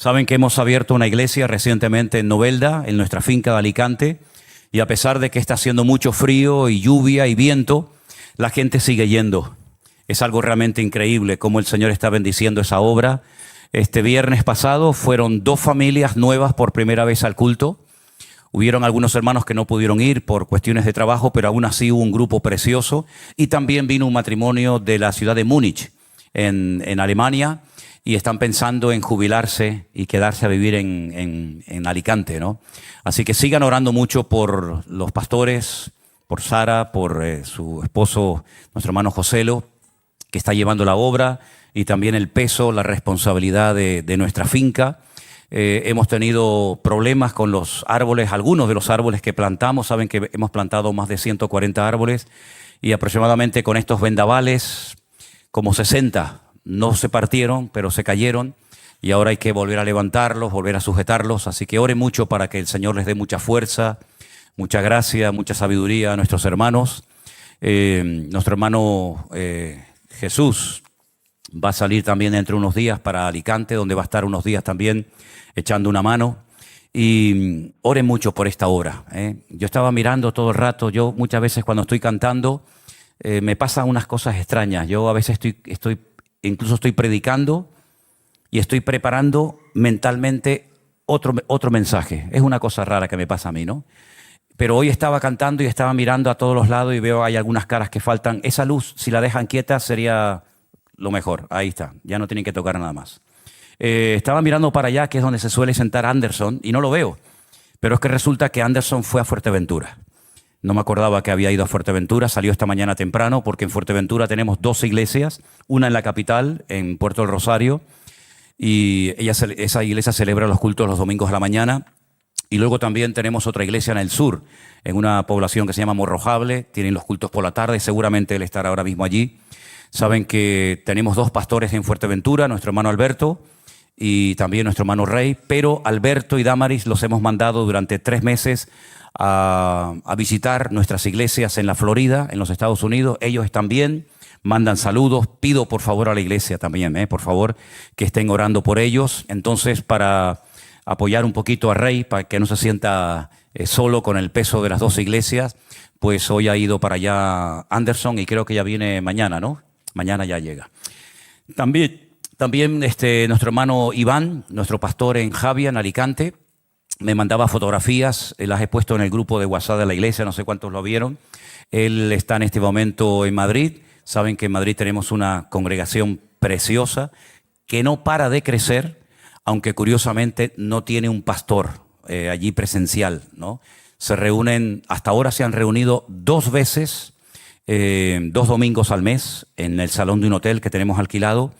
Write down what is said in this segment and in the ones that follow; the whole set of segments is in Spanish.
Saben que hemos abierto una iglesia recientemente en Novelda, en nuestra finca de Alicante, y a pesar de que está haciendo mucho frío y lluvia y viento, la gente sigue yendo. Es algo realmente increíble cómo el Señor está bendiciendo esa obra. Este viernes pasado fueron 2 familias nuevas por primera vez al culto. Hubieron algunos hermanos que no pudieron ir por cuestiones de trabajo, pero aún así hubo un grupo precioso. Y también vino un matrimonio de la ciudad de Múnich, en Alemania, y están pensando en jubilarse y quedarse a vivir en Alicante, ¿no? Así que sigan orando mucho por los pastores, por Sara, por su esposo, nuestro hermano Joselo, que está llevando la obra, y también el peso, la responsabilidad de nuestra finca. Hemos tenido problemas con los árboles, algunos de los árboles que plantamos. Saben que hemos plantado más de 140 árboles y aproximadamente con estos vendavales, como 60 no se partieron, pero se cayeron, y ahora hay que volver a levantarlos, volver a sujetarlos. Así que ore mucho para que el Señor les dé mucha fuerza, mucha gracia, mucha sabiduría a nuestros hermanos. Nuestro hermano Jesús va a salir también dentro de unos días para Alicante, donde va a estar unos días también echando una mano. Y oren mucho por esta obra. Yo estaba mirando todo el rato. Yo muchas veces cuando estoy cantando me pasan unas cosas extrañas. Yo a veces incluso estoy predicando y estoy preparando mentalmente otro mensaje. Es una cosa rara que me pasa a mí, ¿no? Pero hoy estaba cantando y estaba mirando a todos los lados y veo hay algunas caras que faltan. Esa luz, si la dejan quieta, sería lo mejor. Ahí está, ya no tienen que tocar nada más. Estaba mirando para allá, que es donde se suele sentar Anderson, y no lo veo. Pero es que resulta que Anderson fue a Fuerteventura. No me acordaba que había ido a Fuerteventura, salió esta mañana temprano, porque en Fuerteventura tenemos 2 iglesias, una en la capital, en Puerto del Rosario, y esa iglesia celebra los cultos los domingos a la mañana. Y luego también tenemos otra iglesia en el sur, en una población que se llama Morrojable, tienen los cultos por la tarde, seguramente él estará ahora mismo allí. Saben que tenemos 2 pastores en Fuerteventura, nuestro hermano Alberto y también nuestro hermano Rey, pero Alberto y Damaris los hemos mandado durante 3 meses a visitar nuestras iglesias en la Florida, en los Estados Unidos. Ellos están bien, mandan saludos. Pido por favor a la iglesia también, por favor, que estén orando por ellos. Entonces, para apoyar un poquito a Rey, para que no se sienta solo con el peso de las 2 iglesias, pues hoy ha ido para allá Anderson y creo que ya viene mañana, ¿no? Mañana ya llega. También nuestro hermano Iván, nuestro pastor en Javia, en Alicante, me mandaba fotografías, las he puesto en el grupo de WhatsApp de la iglesia, no sé cuántos lo vieron. Él está en este momento en Madrid. Saben que en Madrid tenemos una congregación preciosa que no para de crecer, aunque curiosamente no tiene un pastor allí presencial, ¿no? Se reúnen, hasta ahora se han reunido 2 veces, 2 domingos al mes en el salón de un hotel que tenemos alquilado,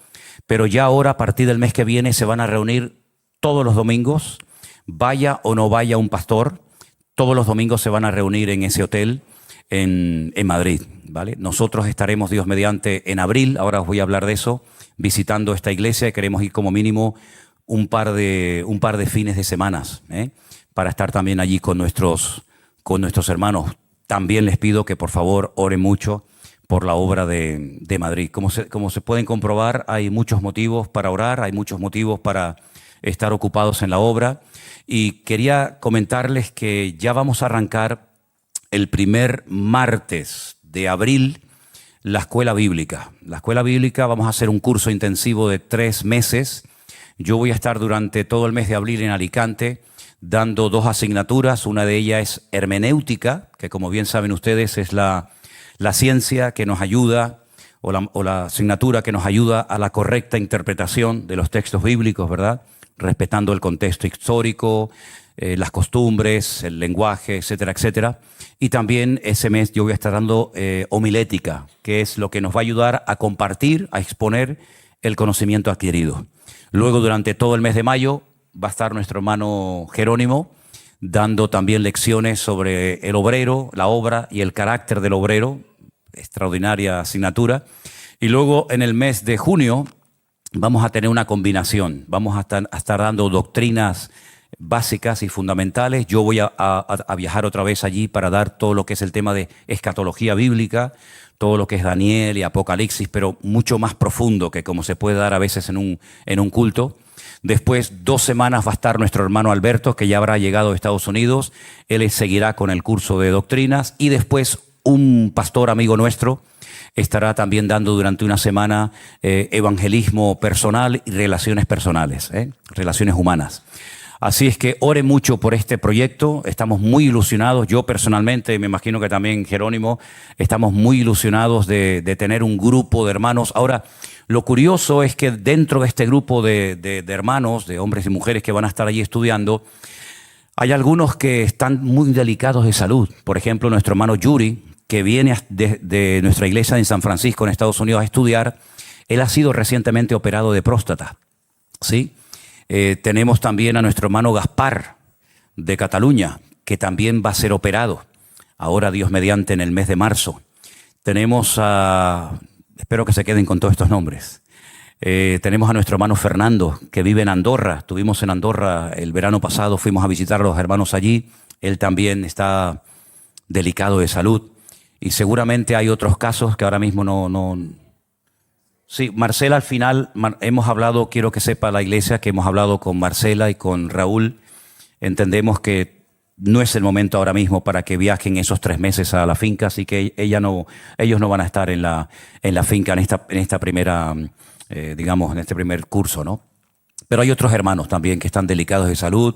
pero ya ahora a partir del mes que viene se van a reunir todos los domingos, vaya o no vaya un pastor, todos los domingos se van a reunir en ese hotel en Madrid, ¿vale? Nosotros estaremos, Dios mediante, en abril, ahora os voy a hablar de eso, visitando esta iglesia, y queremos ir como mínimo un par de fines de semanas, para estar también allí con nuestros hermanos. También les pido que por favor oren mucho por la obra de Madrid. Como se pueden comprobar, hay muchos motivos para orar, hay muchos motivos para estar ocupados en la obra, y quería comentarles que ya vamos a arrancar el primer martes de abril la escuela bíblica. La escuela bíblica, vamos a hacer un curso intensivo de 3 meses. Yo voy a estar durante todo el mes de abril en Alicante dando 2 asignaturas. Una de ellas es hermenéutica, que como bien saben ustedes es la ciencia que nos ayuda, o la asignatura que nos ayuda a la correcta interpretación de los textos bíblicos, ¿verdad? Respetando el contexto histórico, las costumbres, el lenguaje, etcétera, etcétera. Y también ese mes yo voy a estar dando homilética, que es lo que nos va a ayudar a compartir, a exponer el conocimiento adquirido. Luego, durante todo el mes de mayo, va a estar nuestro hermano Jerónimo dando también lecciones sobre el obrero, la obra y el carácter del obrero, extraordinaria asignatura. Y luego, en el mes de junio, vamos a tener una combinación. Vamos a estar dando doctrinas básicas y fundamentales. Yo voy a viajar otra vez allí para dar todo lo que es el tema de escatología bíblica, todo lo que es Daniel y Apocalipsis, pero mucho más profundo que como se puede dar a veces en un culto. Después, 2 semanas va a estar nuestro hermano Alberto, que ya habrá llegado a Estados Unidos. Él seguirá con el curso de doctrinas. Y después, un pastor amigo nuestro estará también dando durante una semana evangelismo personal y relaciones personales, relaciones humanas. Así es que ore mucho por este proyecto, estamos muy ilusionados, yo personalmente, me imagino que también Jerónimo, estamos muy ilusionados de tener un grupo de hermanos. Ahora, lo curioso es que dentro de este grupo de hermanos, de hombres y mujeres que van a estar allí estudiando, hay algunos que están muy delicados de salud. Por ejemplo, nuestro hermano Yuri, que viene de nuestra iglesia en San Francisco, en Estados Unidos, a estudiar, él ha sido recientemente operado de próstata, ¿sí? Tenemos también a nuestro hermano Gaspar de Cataluña, que también va a ser operado, ahora Dios mediante en el mes de marzo. Tenemos espero que se queden con todos estos nombres. Tenemos a nuestro hermano Fernando, que vive en Andorra. Estuvimos en Andorra el verano pasado, fuimos a visitar a los hermanos allí. Él también está delicado de salud. Y seguramente hay otros casos que ahora mismo no. Sí, Marcela, al final hemos hablado, quiero que sepa la iglesia que hemos hablado con Marcela y con Raúl. Entendemos que no es el momento ahora mismo para que viajen esos 3 meses a la finca, así que ellos no van a estar en la finca en esta primera, digamos, en este primer curso, ¿no? Pero hay otros hermanos también que están delicados de salud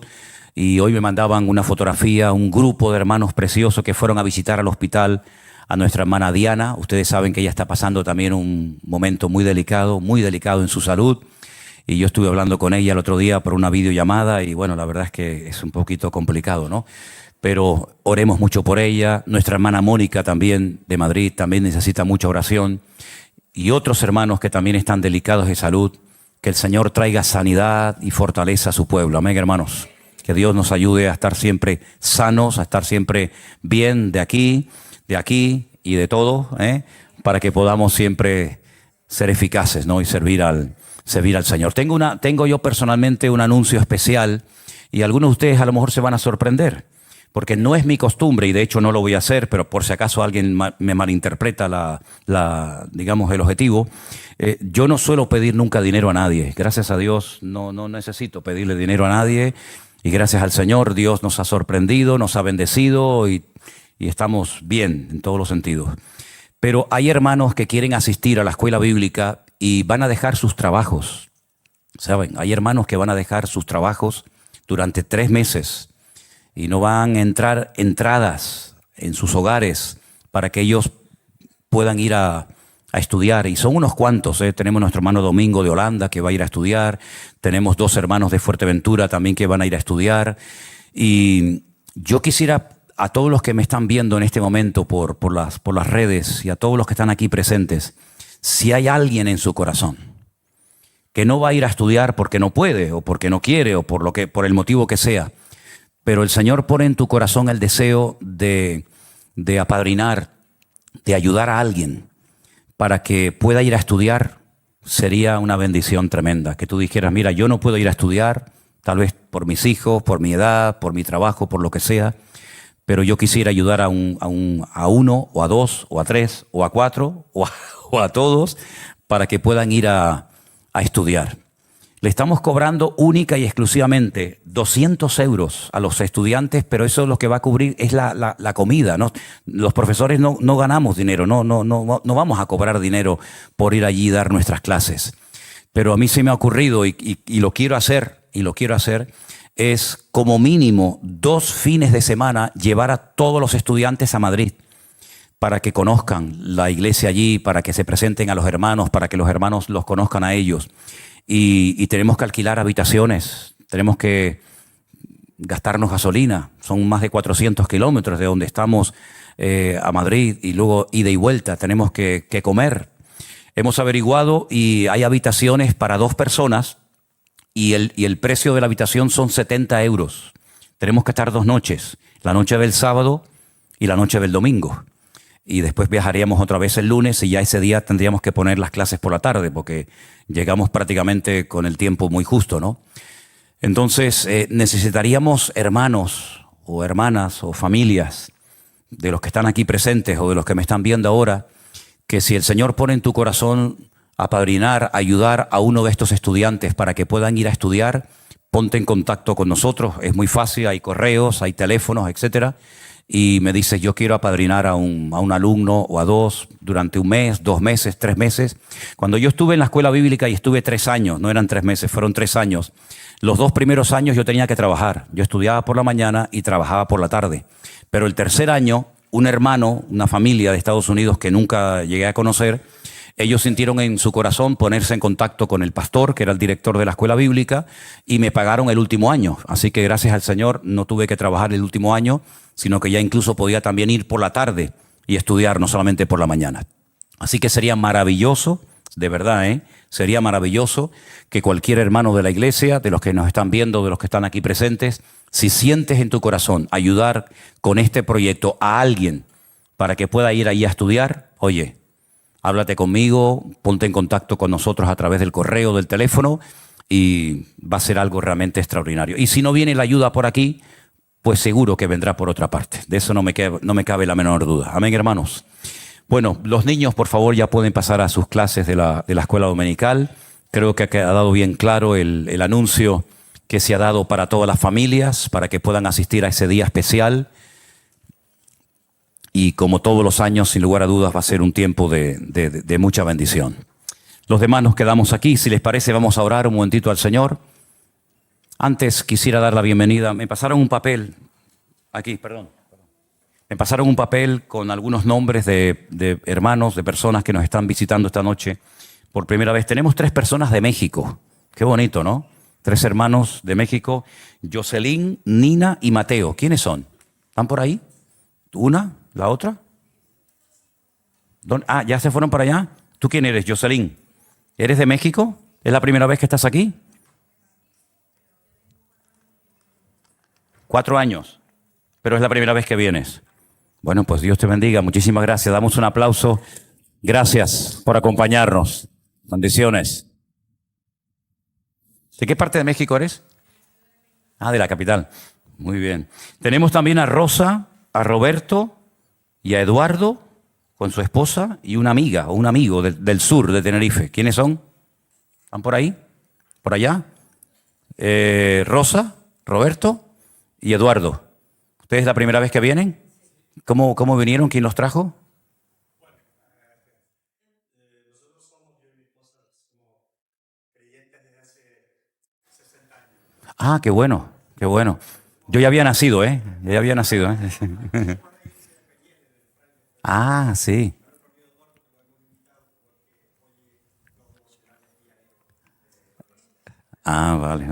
y hoy me mandaban una fotografía, un grupo de hermanos preciosos que fueron a visitar al hospital a nuestra hermana Diana. Ustedes saben que ella está pasando también un momento muy delicado en su salud. Y yo estuve hablando con ella el otro día por una videollamada y bueno, la verdad es que es un poquito complicado, ¿no? Pero oremos mucho por ella. Nuestra hermana Mónica también, de Madrid, también necesita mucha oración. Y otros hermanos que también están delicados de salud. Que el Señor traiga sanidad y fortaleza a su pueblo. Amén, hermanos. Que Dios nos ayude a estar siempre sanos, a estar siempre bien de aquí y de todo, para que podamos siempre ser eficaces, ¿no? Y servir al Señor. Tengo yo personalmente un anuncio especial y algunos de ustedes a lo mejor se van a sorprender, porque no es mi costumbre y de hecho no lo voy a hacer, pero por si acaso alguien me malinterpreta digamos, el objetivo. Yo no suelo pedir nunca dinero a nadie. Gracias a Dios no necesito pedirle dinero a nadie y gracias al Señor Dios nos ha sorprendido, nos ha bendecido y estamos bien en todos los sentidos. Pero hay hermanos que quieren asistir a la escuela bíblica y van a dejar sus trabajos. ¿Saben? Hay hermanos que van a dejar sus trabajos durante 3 meses y no van a entrar entradas en sus hogares para que ellos puedan ir a estudiar. Y son unos cuantos. Tenemos nuestro hermano Domingo de Holanda que va a ir a estudiar. Tenemos 2 hermanos de Fuerteventura también que van a ir a estudiar. Y yo quisiera a todos los que me están viendo en este momento por las redes y a todos los que están aquí presentes, si hay alguien en su corazón que no va a ir a estudiar porque no puede o porque no quiere o por el motivo que sea, pero el Señor pone en tu corazón el deseo de apadrinar, de ayudar a alguien para que pueda ir a estudiar, sería una bendición tremenda. Que tú dijeras, mira, yo no puedo ir a estudiar, tal vez por mis hijos, por mi edad, por mi trabajo, por lo que sea, pero yo quisiera ayudar a uno, o a 2, o a 3, o a 4, o a todos, para que puedan ir a estudiar. Le estamos cobrando única y exclusivamente 200 euros a los estudiantes, pero eso es lo que va a cubrir es la comida, ¿no? Los profesores no ganamos dinero, no vamos a cobrar dinero por ir allí y dar nuestras clases. Pero a mí se me ha ocurrido y lo quiero hacer, es como mínimo 2 fines de semana llevar a todos los estudiantes a Madrid para que conozcan la iglesia allí, para que se presenten a los hermanos, para que los hermanos los conozcan a ellos. Y tenemos que alquilar habitaciones, tenemos que gastarnos gasolina. Son más de 400 kilómetros de donde estamos a Madrid y luego ida y vuelta. Tenemos que comer. Hemos averiguado y hay habitaciones para 2 personas y el precio de la habitación son 70 euros. Tenemos que estar 2 noches, la noche del sábado y la noche del domingo. Y después viajaríamos otra vez el lunes y ya ese día tendríamos que poner las clases por la tarde porque llegamos prácticamente con el tiempo muy justo, ¿no? Entonces necesitaríamos hermanos o hermanas o familias de los que están aquí presentes o de los que me están viendo ahora, que si el Señor pone en tu corazón apadrinar, ayudar a uno de estos estudiantes para que puedan ir a estudiar, ponte en contacto con nosotros. Es muy fácil, hay correos, hay teléfonos, etcétera. Y me dices, yo quiero apadrinar a un alumno o a dos durante un mes, 2 meses, 3 meses. Cuando yo estuve en la escuela bíblica y estuve 3 años, no eran 3 meses, fueron 3 años. Los 2 primeros años yo tenía que trabajar. Yo estudiaba por la mañana y trabajaba por la tarde. Pero el tercer año, un hermano, una familia de Estados Unidos que nunca llegué a conocer, ellos sintieron en su corazón ponerse en contacto con el pastor, que era el director de la escuela bíblica, y me pagaron el último año. Así que gracias al Señor no tuve que trabajar el último año, sino que ya incluso podía también ir por la tarde y estudiar, no solamente por la mañana. Así que sería maravilloso, de verdad, sería maravilloso que cualquier hermano de la iglesia, de los que nos están viendo, de los que están aquí presentes, si sientes en tu corazón ayudar con este proyecto a alguien para que pueda ir ahí a estudiar, oye, háblate conmigo, ponte en contacto con nosotros a través del correo, del teléfono, y va a ser algo realmente extraordinario. Y si no viene la ayuda por aquí, pues seguro que vendrá por otra parte. De eso no me cabe la menor duda. Amén, hermanos. Bueno, los niños, por favor, ya pueden pasar a sus clases de la escuela dominical. Creo que ha quedado bien claro el anuncio que se ha dado para todas las familias, para que puedan asistir a ese día especial. Y como todos los años, sin lugar a dudas, va a ser un tiempo de mucha bendición. Los demás nos quedamos aquí. Si les parece, vamos a orar un momentito al Señor. Antes quisiera dar la bienvenida. Me pasaron un papel. Aquí, perdón. Me pasaron un papel con algunos nombres de hermanos, de personas que nos están visitando esta noche por primera vez. Tenemos 3 personas de México. Qué bonito, ¿no? 3 hermanos de México. Jocelyn, Nina y Mateo. ¿Quiénes son? ¿Están por ahí? ¿Una? ¿La otra? Ah, ¿ya se fueron para allá? ¿Tú quién eres, Jocelyn? ¿Eres de México? ¿Es la primera vez que estás aquí? 4 años, pero es la primera vez que vienes. Bueno, pues Dios te bendiga. Muchísimas gracias. Damos un aplauso. Gracias por acompañarnos. Bendiciones. ¿De qué parte de México eres? Ah, de la capital. Muy bien. Tenemos también a Rosa, a Roberto y a Eduardo con su esposa y una amiga o un amigo del sur de Tenerife. ¿Quiénes son? ¿Están por ahí? ¿Por allá? Rosa, Roberto y Eduardo. ¿Ustedes es la primera vez que vienen? ¿Cómo vinieron? ¿Quién los trajo? Nosotros somos, yo y mi esposa, como creyentes desde hace 60 años. Ah, qué bueno, qué bueno. Yo ya había nacido, ¿eh? Yo ya había nacido, ¿eh? Ah, sí. Ah, vale.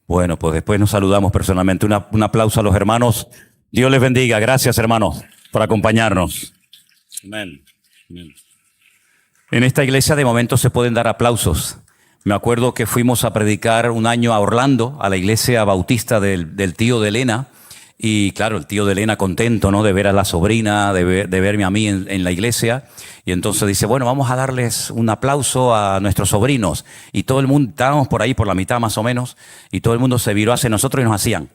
Bueno, pues después nos saludamos personalmente. Un aplauso a los hermanos. Dios les bendiga. Gracias, hermanos, por acompañarnos. Amén. Amén. En esta iglesia de momento se pueden dar aplausos. Me acuerdo que fuimos a predicar un año a Orlando, a la iglesia bautista del tío de Elena. Y claro, el tío de Elena contento, ¿no? De ver a la sobrina, de verme a mí en la iglesia. Y entonces dice, bueno, vamos a darles un aplauso a nuestros sobrinos. Y todo el mundo, estábamos por ahí, por la mitad más o menos, y todo el mundo se viró hacia nosotros y nos hacían.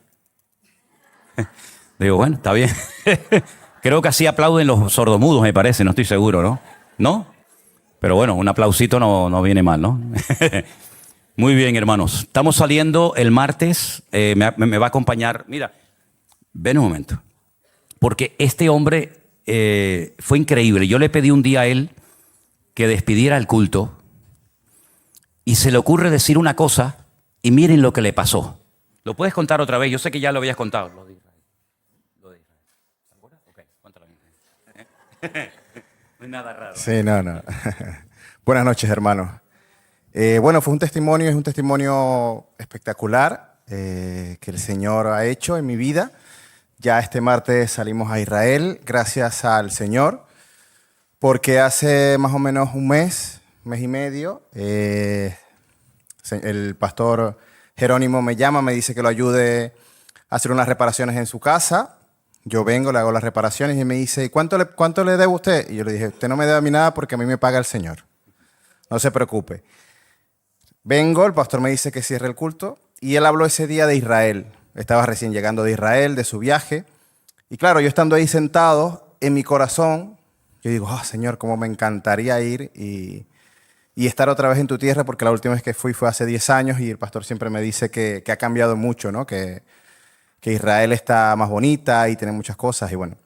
Digo, bueno, está bien. Creo que así aplauden los sordomudos, me parece, no estoy seguro, ¿no? ¿No? Pero bueno, un aplausito no viene mal, ¿no? Muy bien, hermanos. Estamos saliendo el martes, me va a acompañar. Mira, ven un momento. Porque este hombre fue increíble. Yo le pedí un día a él que despidiera el culto y se le ocurre decir una cosa y miren lo que le pasó. ¿Lo puedes contar otra vez? Yo sé que ya lo habías contado. Lo de Israel. ¿Te acuerdas? Ok, cuéntalo. No es nada raro. Sí, no. Buenas noches, hermanos. Bueno, es un testimonio espectacular que el Señor ha hecho en mi vida. Ya este martes salimos a Israel, gracias al Señor, porque hace más o menos un mes y medio, el pastor Jerónimo me llama, me dice que lo ayude a hacer unas reparaciones en su casa. Yo vengo, le hago las reparaciones y me dice, ¿cuánto le debo a usted? Y yo le dije, usted no me debe a mí nada porque a mí me paga el Señor. No se preocupe. Vengo, el pastor me dice que cierre el culto y él habló ese día de Israel. Estaba recién llegando de Israel, de su viaje. Y claro, yo estando ahí sentado, en mi corazón Yo digo, Señor, cómo me encantaría ir y estar otra vez en tu tierra, porque la última vez que fui fue hace 10 años y el pastor siempre me dice que ha cambiado mucho, ¿no? Que Israel está más bonita y tiene muchas cosas. Y bueno,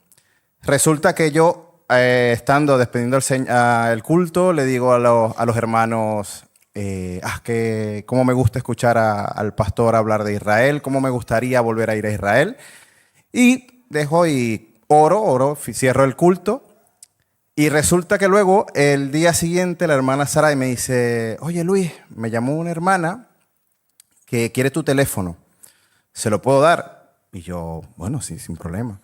resulta que yo, estando despidiendo el culto, le digo a los hermanos, que cómo me gusta escuchar al pastor hablar de Israel, cómo me gustaría volver a ir a Israel. Y dejo y oro, cierro el culto. Y resulta que luego, el día siguiente, la hermana Saray me dice, oye Luis, me llamó una hermana que quiere tu teléfono. ¿Se lo puedo dar? Y yo, bueno, sí, sin problema.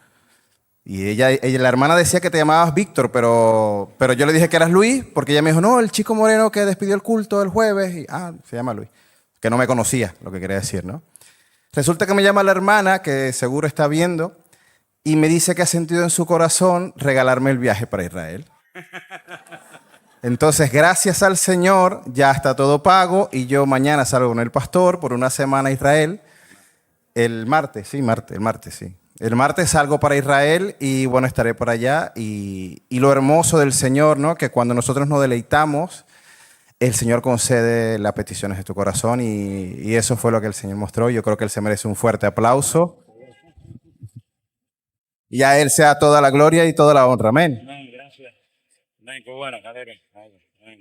Y ella, la hermana decía que te llamabas Víctor, pero yo le dije que eras Luis, porque ella me dijo, no, el chico moreno que despidió el culto el jueves. Y, se llama Luis. Que no me conocía, lo que quería decir, ¿no? Resulta que me llama la hermana, que seguro está viendo, y me dice que ha sentido en su corazón regalarme el viaje para Israel. Entonces, gracias al Señor, ya está todo pago y yo mañana salgo con el pastor por una semana a Israel. El martes, sí. El martes salgo para Israel y bueno, estaré por allá. Y lo hermoso del Señor, ¿no? Que cuando nosotros nos deleitamos, el Señor concede las peticiones de tu corazón y eso fue lo que el Señor mostró. Yo creo que Él se merece un fuerte aplauso. Y a Él sea toda la gloria y toda la honra. Amén. Amén, gracias. Amén, qué bueno, cadera. Amén.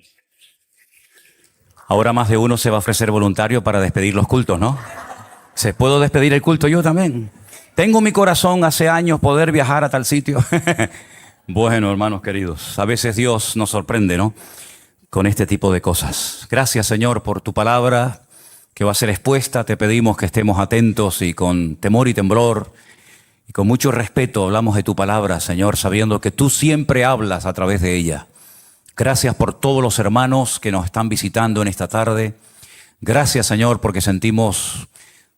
Ahora más de uno se va a ofrecer voluntario para despedir los cultos, ¿no? ¿Se puedo despedir el culto yo también? Tengo en mi corazón hace años poder viajar a tal sitio. Bueno, hermanos queridos, a veces Dios nos sorprende, ¿no? Con este tipo de cosas. Gracias, Señor, por tu palabra que va a ser expuesta. Te pedimos que estemos atentos y con temor y temblor y con mucho respeto hablamos de tu palabra, Señor, sabiendo que tú siempre hablas a través de ella. Gracias por todos los hermanos que nos están visitando en esta tarde. Gracias, Señor, porque sentimos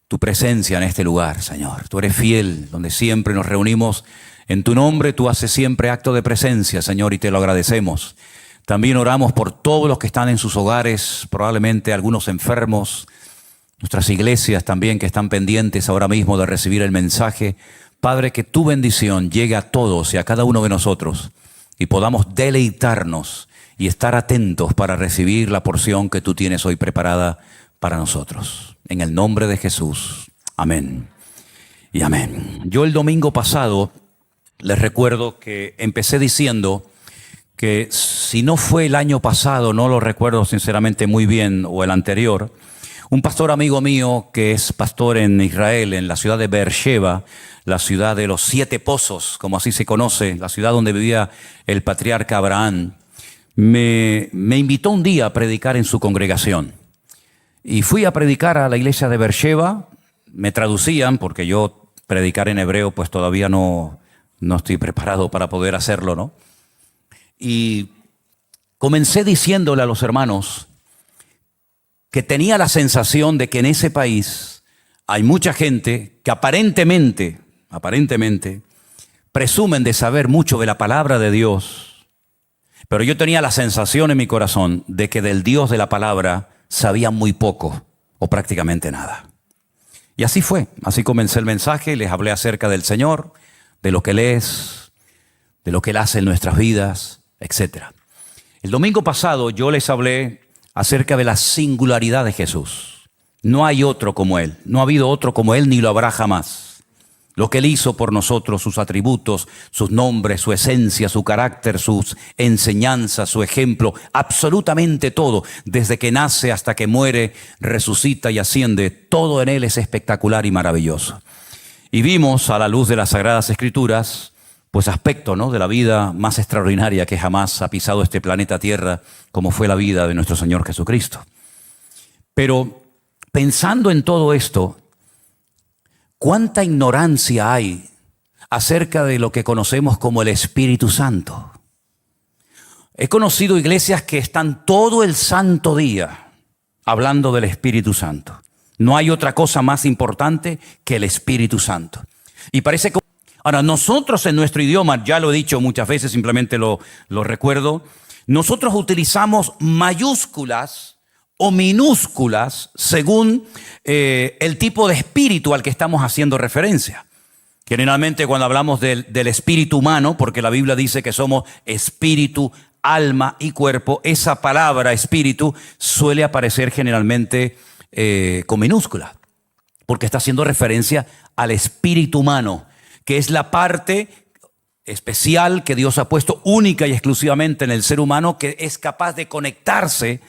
tu presencia en este lugar, Señor. Tú eres fiel, donde siempre nos reunimos en tu nombre. Tú haces siempre acto de presencia, Señor, y te lo agradecemos. También oramos por todos los que están en sus hogares, probablemente algunos enfermos, nuestras iglesias también que están pendientes ahora mismo de recibir el mensaje. Padre, que tu bendición llegue a todos y a cada uno de nosotros y podamos deleitarnos y estar atentos para recibir la porción que tú tienes hoy preparada para nosotros. En el nombre de Jesús. Amén y amén. Yo el domingo pasado les recuerdo que empecé diciendo que si no fue el año pasado, no lo recuerdo sinceramente muy bien, o el anterior, un pastor amigo mío que es pastor en Israel, en la ciudad de Beersheba, la ciudad de los 7 pozos, como así se conoce, la ciudad donde vivía el patriarca Abraham, me invitó un día a predicar en su congregación. Y fui a predicar a la iglesia de Beersheba. Me traducían, porque yo predicar en hebreo pues todavía no estoy preparado para poder hacerlo, ¿no? Y comencé diciéndole a los hermanos que tenía la sensación de que en ese país hay mucha gente que aparentemente presumen de saber mucho de la palabra de Dios, pero yo tenía la sensación en mi corazón de que del Dios de la palabra sabían muy poco o prácticamente nada. Y así fue, así comencé el mensaje, les hablé acerca del Señor, de lo que Él es, de lo que Él hace en nuestras vidas, etc. El domingo pasado yo les hablé acerca de la singularidad de Jesús. No hay otro como Él, no ha habido otro como Él ni lo habrá jamás. Lo que Él hizo por nosotros, sus atributos, sus nombres, su esencia, su carácter, sus enseñanzas, su ejemplo, absolutamente todo, desde que nace hasta que muere, resucita y asciende, todo en Él es espectacular y maravilloso. Y vimos a la luz de las Sagradas Escrituras, pues aspecto, ¿no?, de la vida más extraordinaria que jamás ha pisado este planeta Tierra, como fue la vida de nuestro Señor Jesucristo. Pero pensando en todo esto, ¿cuánta ignorancia hay acerca de lo que conocemos como el Espíritu Santo? He conocido iglesias que están todo el santo día hablando del Espíritu Santo. No hay otra cosa más importante que el Espíritu Santo. Y parece que ahora, nosotros en nuestro idioma, ya lo he dicho muchas veces, simplemente lo recuerdo, nosotros utilizamos mayúsculas o minúsculas según el tipo de espíritu al que estamos haciendo referencia. Generalmente cuando hablamos del espíritu humano, porque la Biblia dice que somos espíritu, alma y cuerpo, esa palabra espíritu suele aparecer generalmente con minúscula, porque está haciendo referencia al espíritu humano, que es la parte especial que Dios ha puesto única y exclusivamente en el ser humano, que es capaz de conectarse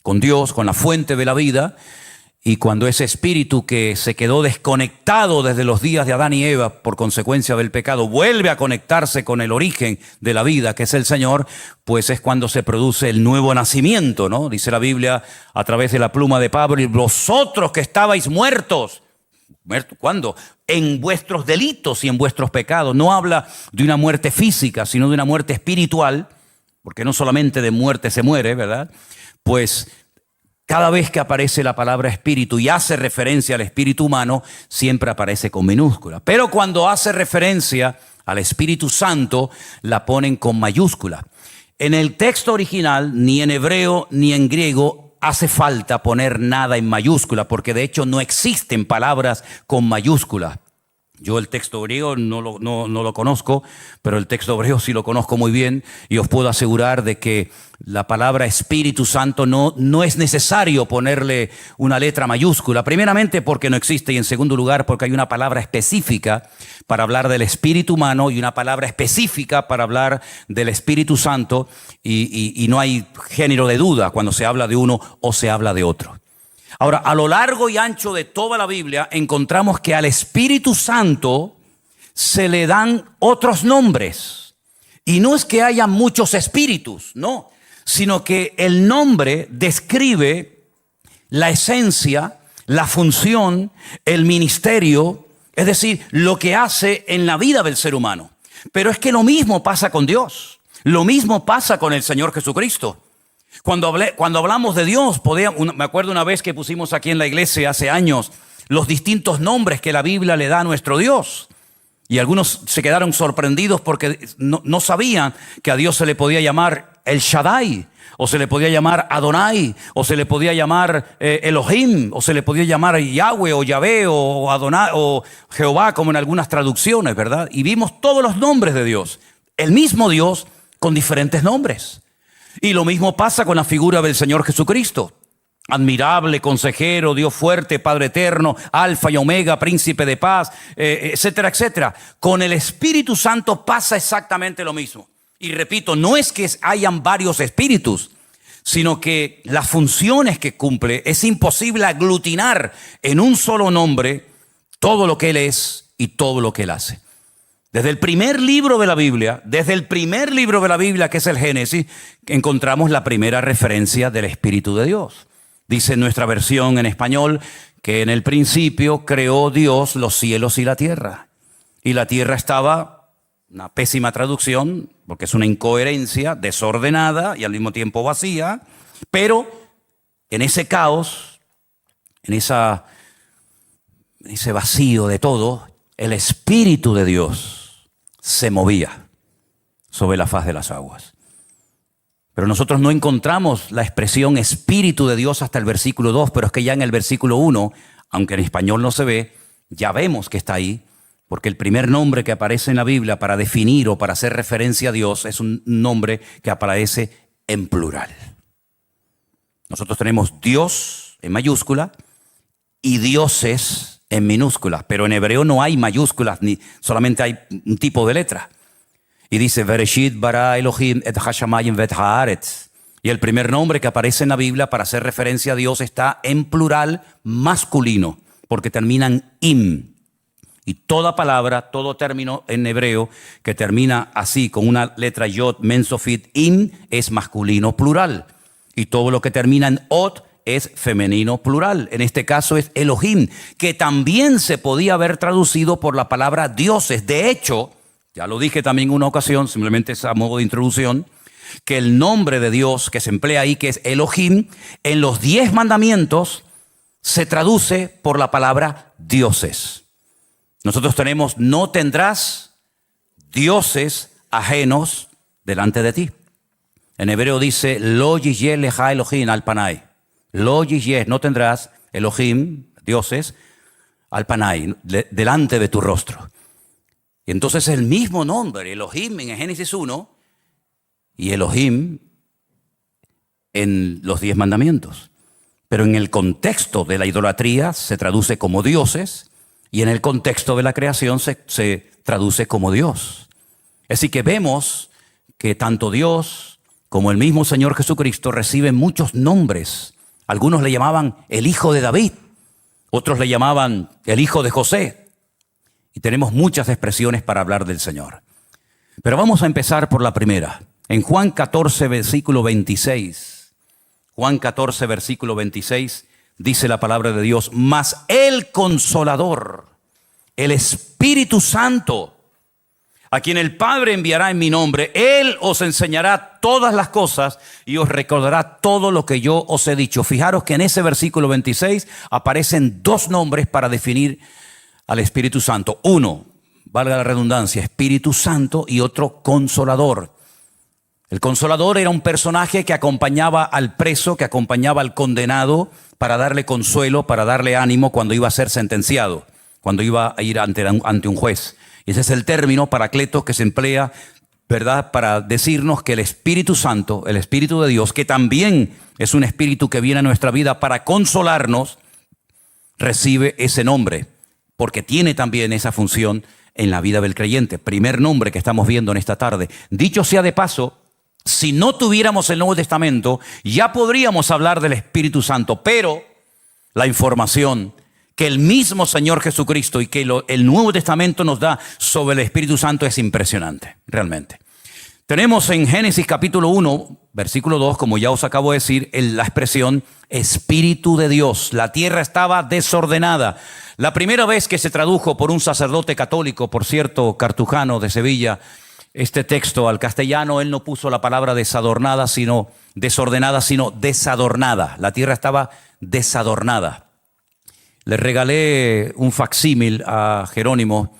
con Dios, con la fuente de la vida. Y cuando ese espíritu que se quedó desconectado desde los días de Adán y Eva por consecuencia del pecado vuelve a conectarse con el origen de la vida, que es el Señor, pues es cuando se produce el nuevo nacimiento, ¿no? Dice la Biblia a través de la pluma de Pablo: y vosotros que estabais muertos. ¿Cuándo? En vuestros delitos y en vuestros pecados. No habla de una muerte física, sino de una muerte espiritual, porque no solamente de muerte se muere, ¿verdad? Pues cada vez que aparece la palabra espíritu y hace referencia al espíritu humano, siempre aparece con minúscula. Pero cuando hace referencia al Espíritu Santo, la ponen con mayúscula. En el texto original, ni en hebreo ni en griego, hace falta poner nada en mayúscula, porque de hecho no existen palabras con mayúscula. Yo el texto griego no lo conozco, pero el texto hebreo sí lo conozco muy bien y os puedo asegurar de que la palabra Espíritu Santo no es necesario ponerle una letra mayúscula. Primeramente porque no existe y en segundo lugar porque hay una palabra específica para hablar del espíritu humano y una palabra específica para hablar del Espíritu Santo y no hay género de duda cuando se habla de uno o se habla de otro. Ahora, a lo largo y ancho de toda la Biblia encontramos que al Espíritu Santo se le dan otros nombres. Y no es que haya muchos espíritus, no, sino que el nombre describe la esencia, la función, el ministerio, es decir, lo que hace en la vida del ser humano. Pero es que lo mismo pasa con Dios, lo mismo pasa con el Señor Jesucristo. Cuando hablamos de Dios, me acuerdo una vez que pusimos aquí en la iglesia hace años los distintos nombres que la Biblia le da a nuestro Dios. Y algunos se quedaron sorprendidos porque no sabían que a Dios se le podía llamar El Shaddai, o se le podía llamar Adonai, o se le podía llamar Elohim, o se le podía llamar Yahweh, o Yahvé, o Adonai, o Jehová, como en algunas traducciones, ¿verdad? Y vimos todos los nombres de Dios. El mismo Dios con diferentes nombres. Y lo mismo pasa con la figura del Señor Jesucristo. Admirable, consejero, Dios fuerte, Padre eterno, Alfa y Omega, príncipe de paz, etcétera, etcétera. Con el Espíritu Santo pasa exactamente lo mismo. Y repito, no es que hayan varios espíritus, sino que las funciones que cumple es imposible aglutinar en un solo nombre todo lo que Él es y todo lo que Él hace. Desde el primer libro de la Biblia, que es el Génesis, encontramos la primera referencia del Espíritu de Dios. Dice en nuestra versión en español que en el principio creó Dios los cielos y la tierra. Y la tierra estaba, una pésima traducción, porque es una incoherencia, desordenada y al mismo tiempo vacía, pero en ese caos, en ese vacío de todo, el Espíritu de Dios se movía sobre la faz de las aguas. Pero nosotros no encontramos la expresión Espíritu de Dios hasta el versículo 2, pero es que ya en el versículo 1, aunque en español no se ve, ya vemos que está ahí, porque el primer nombre que aparece en la Biblia para definir o para hacer referencia a Dios es un nombre que aparece en plural. Nosotros tenemos Dios en mayúscula y dioses en minúsculas, pero en hebreo no hay mayúsculas, ni solamente hay un tipo de letra. Y dice, Bereshit bara Elohim et hashamayim vet haaretz. Y el primer nombre que aparece en la Biblia para hacer referencia a Dios está en plural masculino, porque termina en im. Y toda palabra, todo término en hebreo que termina así, con una letra yod, mensofit, im, es masculino plural. Y todo lo que termina en ot es femenino plural. En este caso es Elohim, que también se podía haber traducido por la palabra dioses. De hecho, ya lo dije también en una ocasión, simplemente es a modo de introducción, que el nombre de Dios que se emplea ahí, que es Elohim, en los 10 mandamientos se traduce por la palabra dioses. Nosotros tenemos, no tendrás dioses ajenos delante de ti. En hebreo dice, lo yiyeh leja Elohim al panay. Lo yiyeh, no tendrás Elohim, dioses, al panay, delante de tu rostro. Y entonces el mismo nombre, Elohim en Génesis 1 y Elohim en los 10 mandamientos. Pero en el contexto de la idolatría se traduce como dioses y en el contexto de la creación se traduce como Dios. Así que vemos que tanto Dios como el mismo Señor Jesucristo reciben muchos nombres. Algunos le llamaban el Hijo de David, otros le llamaban el Hijo de José. Y tenemos muchas expresiones para hablar del Señor. Pero vamos a empezar por la primera. En Juan 14, versículo 26. Juan 14, versículo 26, dice la palabra de Dios: mas el Consolador, el Espíritu Santo, a quien el Padre enviará en mi nombre, Él os enseñará todas las cosas y os recordará todo lo que yo os he dicho. Fijaros que en ese versículo 26 aparecen dos nombres para definir al Espíritu Santo. Uno, valga la redundancia, Espíritu Santo, y otro, Consolador. El Consolador era un personaje que acompañaba al preso, que acompañaba al condenado para darle consuelo, para darle ánimo cuando iba a ser sentenciado, cuando iba a ir ante un juez. Y ese es el término paracletos que se emplea, ¿verdad?, para decirnos que el Espíritu Santo, el Espíritu de Dios, que también es un espíritu que viene a nuestra vida para consolarnos, recibe ese nombre, porque tiene también esa función en la vida del creyente. Primer nombre que estamos viendo en esta tarde. Dicho sea de paso, si no tuviéramos el Nuevo Testamento, ya podríamos hablar del Espíritu Santo, pero la información que el mismo Señor Jesucristo y que el Nuevo Testamento nos da sobre el Espíritu Santo es impresionante, realmente. Tenemos en Génesis capítulo 1, versículo 2, como ya os acabo de decir, la expresión Espíritu de Dios. La tierra estaba desordenada. La primera vez que se tradujo por un sacerdote católico, por cierto, cartujano de Sevilla, este texto al castellano, él no puso la palabra desordenada, sino desadornada. La tierra estaba desadornada. Le regalé un facsímil a Jerónimo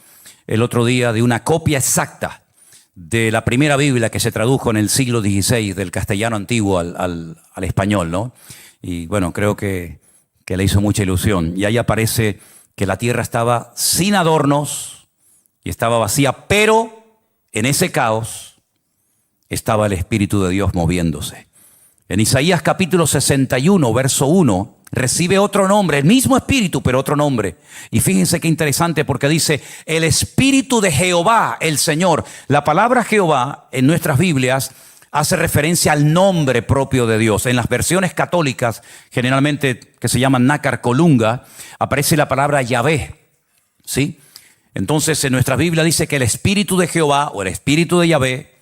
el otro día de una copia exacta de la primera Biblia que se tradujo en el siglo XVI del castellano antiguo al español, ¿no? Y bueno, creo que le hizo mucha ilusión. Y ahí aparece que la tierra estaba sin adornos y estaba vacía, pero en ese caos estaba el Espíritu de Dios moviéndose. En Isaías capítulo 61, verso 1, recibe otro nombre, el mismo Espíritu, pero otro nombre. Y fíjense qué interesante, porque dice, el Espíritu de Jehová, el Señor. La palabra Jehová en nuestras Biblias hace referencia al nombre propio de Dios. En las versiones católicas, generalmente que se llaman nácar colunga, aparece la palabra Yahvé, ¿sí? Entonces en nuestra Biblia dice que el Espíritu de Jehová o el Espíritu de Yahvé,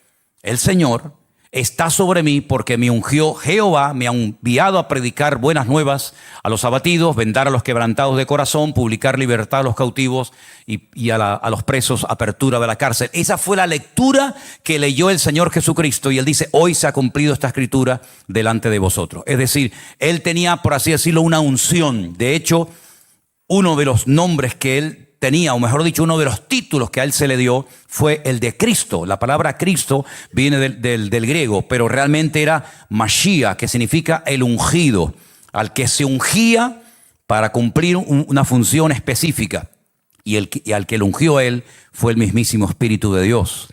el Señor, está sobre mí porque me ungió Jehová, me ha enviado a predicar buenas nuevas a los abatidos, vendar a los quebrantados de corazón, publicar libertad a los cautivos y a los presos, apertura de la cárcel. Esa fue la lectura que leyó el Señor Jesucristo y Él dice, hoy se ha cumplido esta escritura delante de vosotros. Es decir, Él tenía, por así decirlo, una unción. De hecho, uno de los nombres que Él tenía, o mejor dicho, uno de los títulos que a Él se le dio fue el de Cristo. La palabra Cristo viene del griego, pero realmente era Mashiach, que significa el ungido, al que se ungía para cumplir una función específica. Y al que le ungió a Él fue el mismísimo Espíritu de Dios.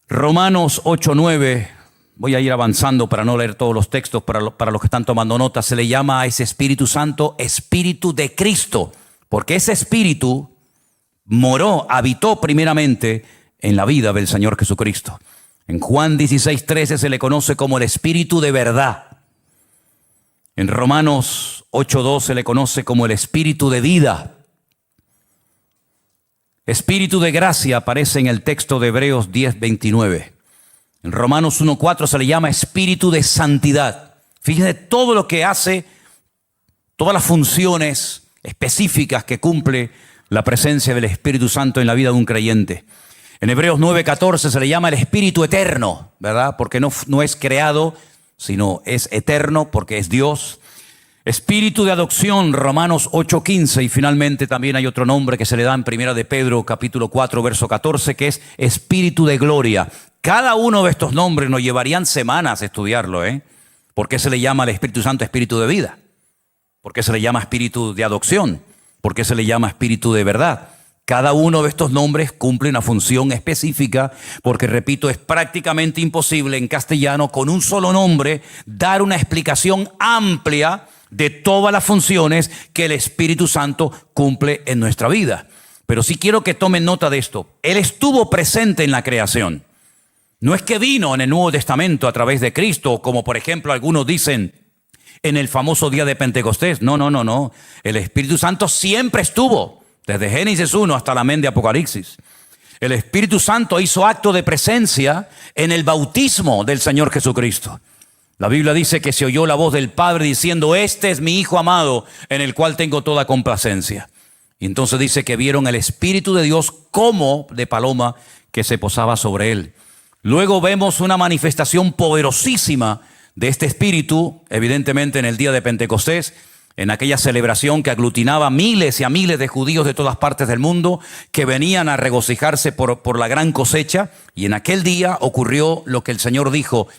Romanos 8:9, voy a ir avanzando para no leer todos los textos, para los que están tomando nota, se le llama a ese Espíritu Santo Espíritu de Cristo. Porque ese Espíritu habitó primeramente en la vida del Señor Jesucristo. En Juan 16:13 se le conoce como el Espíritu de verdad. En Romanos 8:2 se le conoce como el Espíritu de vida. Espíritu de gracia aparece en el texto de Hebreos 10:29. En Romanos 1:4 se le llama Espíritu de santidad. Fíjense todo lo que hace, todas las funciones específicas que cumple la presencia del Espíritu Santo en la vida de un creyente. En Hebreos 9:14 se le llama el Espíritu eterno, ¿verdad? Porque no es creado, sino es eterno porque es Dios. Espíritu de adopción, Romanos 8:15, y finalmente también hay otro nombre que se le da en Primera de Pedro, capítulo 4, verso 14, que es Espíritu de gloria. Cada uno de estos nombres nos llevarían semanas a estudiarlo, ¿eh? ¿Por qué se le llama al Espíritu Santo Espíritu de vida? ¿Por qué se le llama Espíritu de adopción? ¿Por qué se le llama Espíritu de verdad? Cada uno de estos nombres cumple una función específica porque, repito, es prácticamente imposible en castellano con un solo nombre dar una explicación amplia de todas las funciones que el Espíritu Santo cumple en nuestra vida. Pero sí quiero que tomen nota de esto. Él estuvo presente en la creación. No es que vino en el Nuevo Testamento a través de Cristo, como por ejemplo algunos dicen en el famoso día de Pentecostés. No. El Espíritu Santo siempre estuvo. Desde Génesis 1 hasta el amén de Apocalipsis. El Espíritu Santo hizo acto de presencia en el bautismo del Señor Jesucristo. La Biblia dice que se oyó la voz del Padre diciendo: este es mi Hijo amado, en el cual tengo toda complacencia. Y entonces dice que vieron el Espíritu de Dios como de paloma que se posaba sobre él. Luego vemos una manifestación poderosísima de este Espíritu, evidentemente en el día de Pentecostés, en aquella celebración que aglutinaba miles y a miles de judíos de todas partes del mundo que venían a regocijarse por la gran cosecha. Y en aquel día ocurrió lo que el Señor dijo: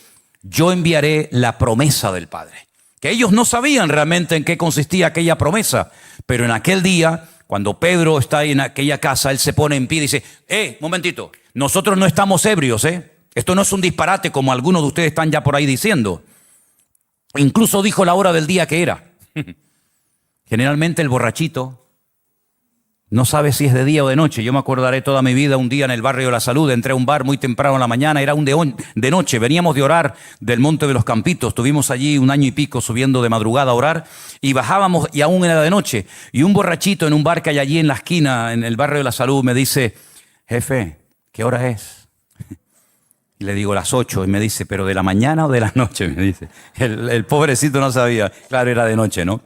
yo enviaré la promesa del Padre. Que ellos no sabían realmente en qué consistía aquella promesa, pero en aquel día, cuando Pedro está en aquella casa, él se pone en pie y dice: momentito, nosotros no estamos ebrios, Esto no es un disparate como algunos de ustedes están ya por ahí diciendo. Incluso dijo la hora del día que era. Generalmente el borrachito no sabe si es de día o de noche. Yo me acordaré toda mi vida un día en el barrio de La Salud. Entré a un bar muy temprano en la mañana, era de noche. Veníamos de orar del Monte de los Campitos. Estuvimos allí 1 año y pico subiendo de madrugada a orar y bajábamos y aún era de noche. Y un borrachito en un bar que hay allí en la esquina, en el barrio de La Salud, me dice: jefe, ¿qué hora es? Y le digo: las 8. Y me dice: ¿pero de la mañana o de la noche? Me dice. El pobrecito no sabía. Claro, era de noche, ¿no?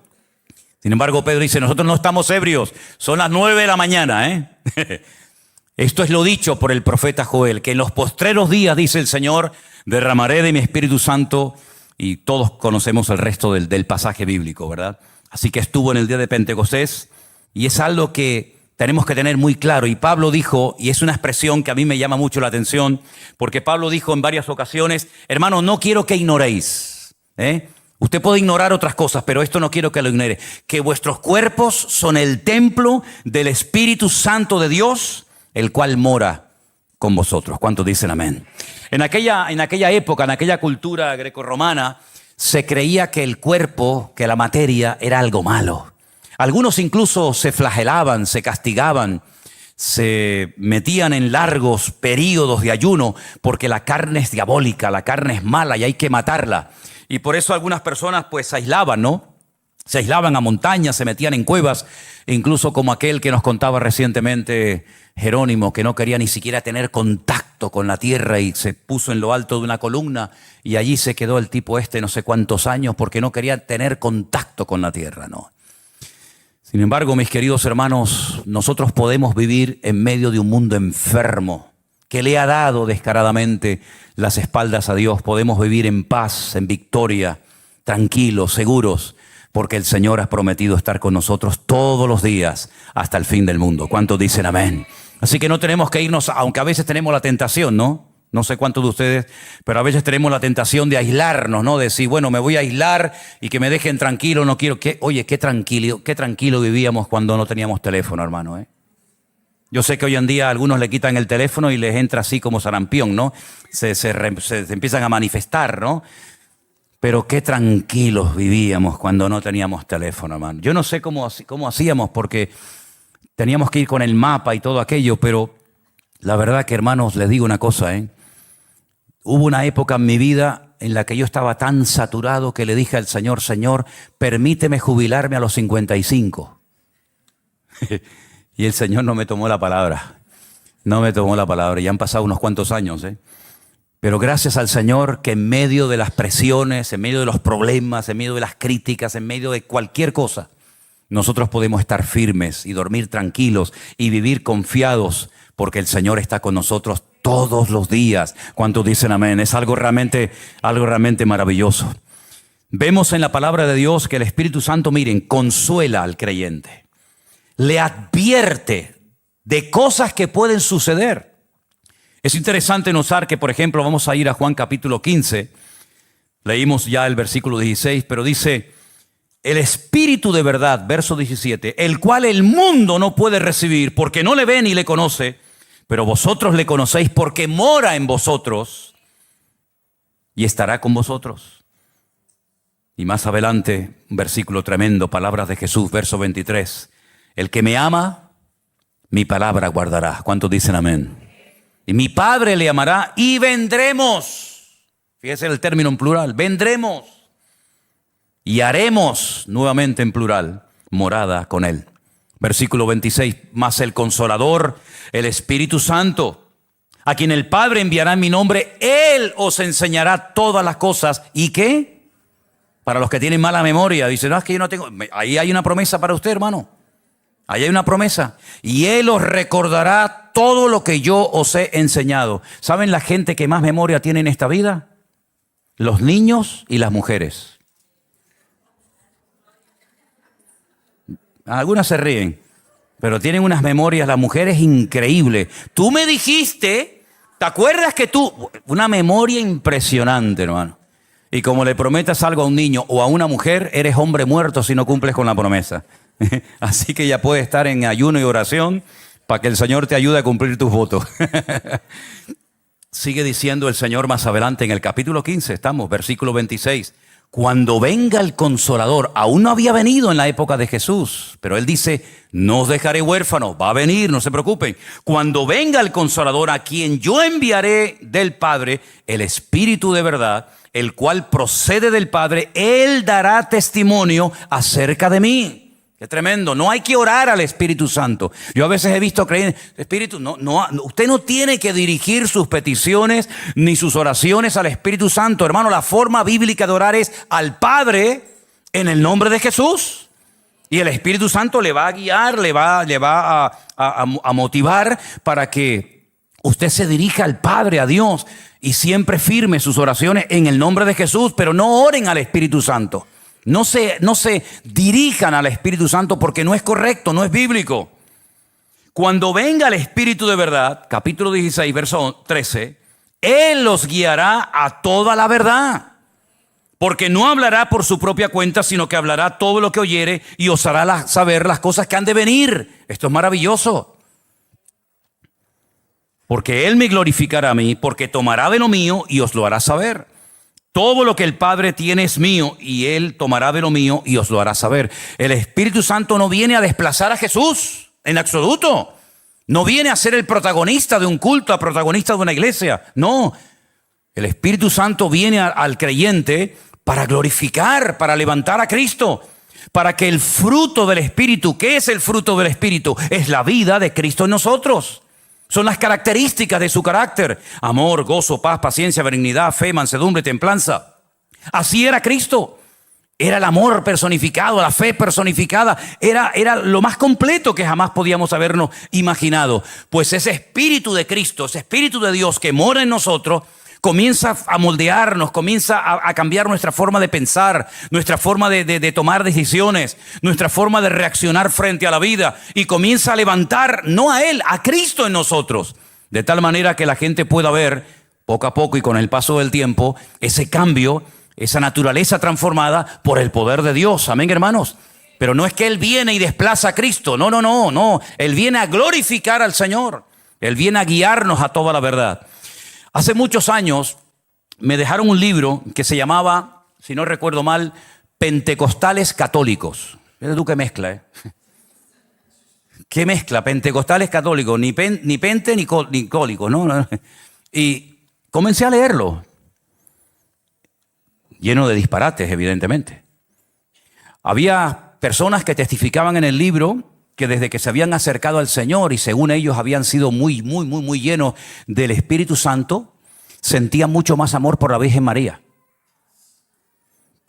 Sin embargo, Pedro dice: nosotros no estamos ebrios, son las 9 de la mañana, Esto es lo dicho por el profeta Joel, que en los postreros días, dice el Señor, derramaré de mi Espíritu Santo. Y todos conocemos el resto del pasaje bíblico, ¿verdad? Así que estuvo en el día de Pentecostés y es algo que tenemos que tener muy claro. Y Pablo dijo, y es una expresión que a mí me llama mucho la atención, porque Pablo dijo en varias ocasiones: hermanos, no quiero que ignoréis, Usted puede ignorar otras cosas, pero esto no quiero que lo ignore. Que vuestros cuerpos son el templo del Espíritu Santo de Dios, el cual mora con vosotros. ¿Cuántos dicen amén? En aquella época, en aquella cultura grecorromana, se creía que el cuerpo, que la materia, era algo malo. Algunos incluso se flagelaban, se castigaban, se metían en largos periodos de ayuno, porque la carne es diabólica, la carne es mala y hay que matarla. Y por eso algunas personas pues se aislaban, ¿no? Se aislaban a montañas, se metían en cuevas, incluso como aquel que nos contaba recientemente Jerónimo, que no quería ni siquiera tener contacto con la tierra y se puso en lo alto de una columna y allí se quedó el tipo no sé cuántos años porque no quería tener contacto con la tierra, ¿no? Sin embargo, mis queridos hermanos, nosotros podemos vivir en medio de un mundo enfermo que le ha dado descaradamente las espaldas a Dios. Podemos vivir en paz, en victoria, tranquilos, seguros, porque el Señor ha prometido estar con nosotros todos los días hasta el fin del mundo. ¿Cuántos dicen amén? Así que no tenemos que irnos, aunque a veces tenemos la tentación, ¿no? No sé cuántos de ustedes, pero a veces tenemos la tentación de aislarnos, ¿no? De decir, bueno, me voy a aislar y que me dejen tranquilo, no quiero que... Oye, qué tranquilo vivíamos cuando no teníamos teléfono, hermano, Yo sé que hoy en día a algunos le quitan el teléfono y les entra así como sarampión, ¿no? Se empiezan a manifestar, ¿no? Pero qué tranquilos vivíamos cuando no teníamos teléfono, hermano. Yo no sé cómo hacíamos porque teníamos que ir con el mapa y todo aquello, pero la verdad que, hermanos, les digo una cosa, Hubo una época en mi vida en la que yo estaba tan saturado que le dije al Señor: Señor, permíteme jubilarme a los 55. Y el Señor no me tomó la palabra. No me tomó la palabra. Ya han pasado unos cuantos años, Pero gracias al Señor que en medio de las presiones, en medio de los problemas, en medio de las críticas, en medio de cualquier cosa, nosotros podemos estar firmes y dormir tranquilos y vivir confiados porque el Señor está con nosotros todos los días. ¿Cuántos dicen amén? Es algo realmente maravilloso. Vemos en la palabra de Dios que el Espíritu Santo, miren, consuela al creyente. Le advierte de cosas que pueden suceder. Es interesante notar que, por ejemplo, vamos a ir a Juan capítulo 15. Leímos ya el versículo 16, pero dice: el Espíritu de verdad, verso 17, el cual el mundo no puede recibir porque no le ve ni le conoce, pero vosotros le conocéis porque mora en vosotros y estará con vosotros. Y más adelante, un versículo tremendo, palabras de Jesús, verso 23. El que me ama, mi palabra guardará. ¿Cuántos dicen amén? Y mi Padre le amará y vendremos. Fíjese el término en plural, vendremos. Y haremos, nuevamente en plural, morada con él. Versículo 26, mas el Consolador, el Espíritu Santo, a quien el Padre enviará en mi nombre, Él os enseñará todas las cosas. ¿Y qué? Para los que tienen mala memoria, dicen, no, es que yo no tengo. Ahí hay una promesa para usted, hermano. Ahí hay una promesa. Y Él os recordará todo lo que yo os he enseñado. ¿Saben la gente que más memoria tiene en esta vida? Los niños y las mujeres. Algunas se ríen, pero tienen unas memorias, las mujeres, increíbles. Tú me dijiste, ¿te acuerdas que tú? Una memoria impresionante, hermano. Y como le prometas algo a un niño o a una mujer, eres hombre muerto si no cumples con la promesa. Así que ya puedes estar en ayuno y oración para que el Señor te ayude a cumplir tus votos. Sigue diciendo el Señor más adelante en el capítulo 15, estamos, versículo 26. Cuando venga el Consolador, aún no había venido en la época de Jesús, pero Él dice, no os dejaré huérfanos, va a venir, no se preocupen. Cuando venga el Consolador, a quien yo enviaré del Padre, el Espíritu de verdad, el cual procede del Padre, Él dará testimonio acerca de mí. Qué tremendo, no hay que orar al Espíritu Santo. Yo a veces he visto creer, Espíritu, usted no tiene que dirigir sus peticiones ni sus oraciones al Espíritu Santo. Hermano, la forma bíblica de orar es al Padre en el nombre de Jesús. Y el Espíritu Santo le va a guiar, le va a motivar para que usted se dirija al Padre, a Dios, y siempre firme sus oraciones en el nombre de Jesús, pero no oren al Espíritu Santo. No se dirijan al Espíritu Santo porque no es correcto, no es bíblico. Cuando venga el Espíritu de verdad, capítulo 16, verso 13, Él los guiará a toda la verdad. Porque no hablará por su propia cuenta, sino que hablará todo lo que oyere y os hará saber las cosas que han de venir. Esto es maravilloso. Porque Él me glorificará a mí, porque tomará de lo mío y os lo hará saber. Todo lo que el Padre tiene es mío y Él tomará de lo mío y os lo hará saber. El Espíritu Santo no viene a desplazar a Jesús en absoluto. No viene a ser el protagonista de un culto, el protagonista de una iglesia. No, el Espíritu Santo viene al creyente para glorificar, para levantar a Cristo, para que el fruto del Espíritu, ¿qué es el fruto del Espíritu? Es la vida de Cristo en nosotros. Son las características de su carácter: amor, gozo, paz, paciencia, benignidad, fe, mansedumbre, templanza. Así era Cristo. Era el amor personificado, la fe personificada. Era lo más completo que jamás podíamos habernos imaginado. Pues ese Espíritu de Cristo, ese Espíritu de Dios que mora en nosotros, comienza a moldearnos, comienza a cambiar nuestra forma de pensar, nuestra forma de tomar decisiones, nuestra forma de reaccionar frente a la vida, y comienza a levantar, no a Él, a Cristo en nosotros, de tal manera que la gente pueda ver poco a poco y con el paso del tiempo ese cambio, esa naturaleza transformada por el poder de Dios. Amén, hermanos. Pero no es que Él viene y desplaza a Cristo, no. Él viene a glorificar al Señor, Él viene a guiarnos a toda la verdad. Hace muchos años me dejaron un libro que se llamaba, si no recuerdo mal, Pentecostales Católicos. Mira tú qué mezcla, ¿eh? ¿Qué mezcla? Pentecostales católicos, ni pente ni cólicos, ¿no? Y comencé a leerlo, lleno de disparates, evidentemente. Había personas que testificaban en el libro que desde que se habían acercado al Señor y según ellos habían sido muy llenos del Espíritu Santo, sentían mucho más amor por la Virgen María.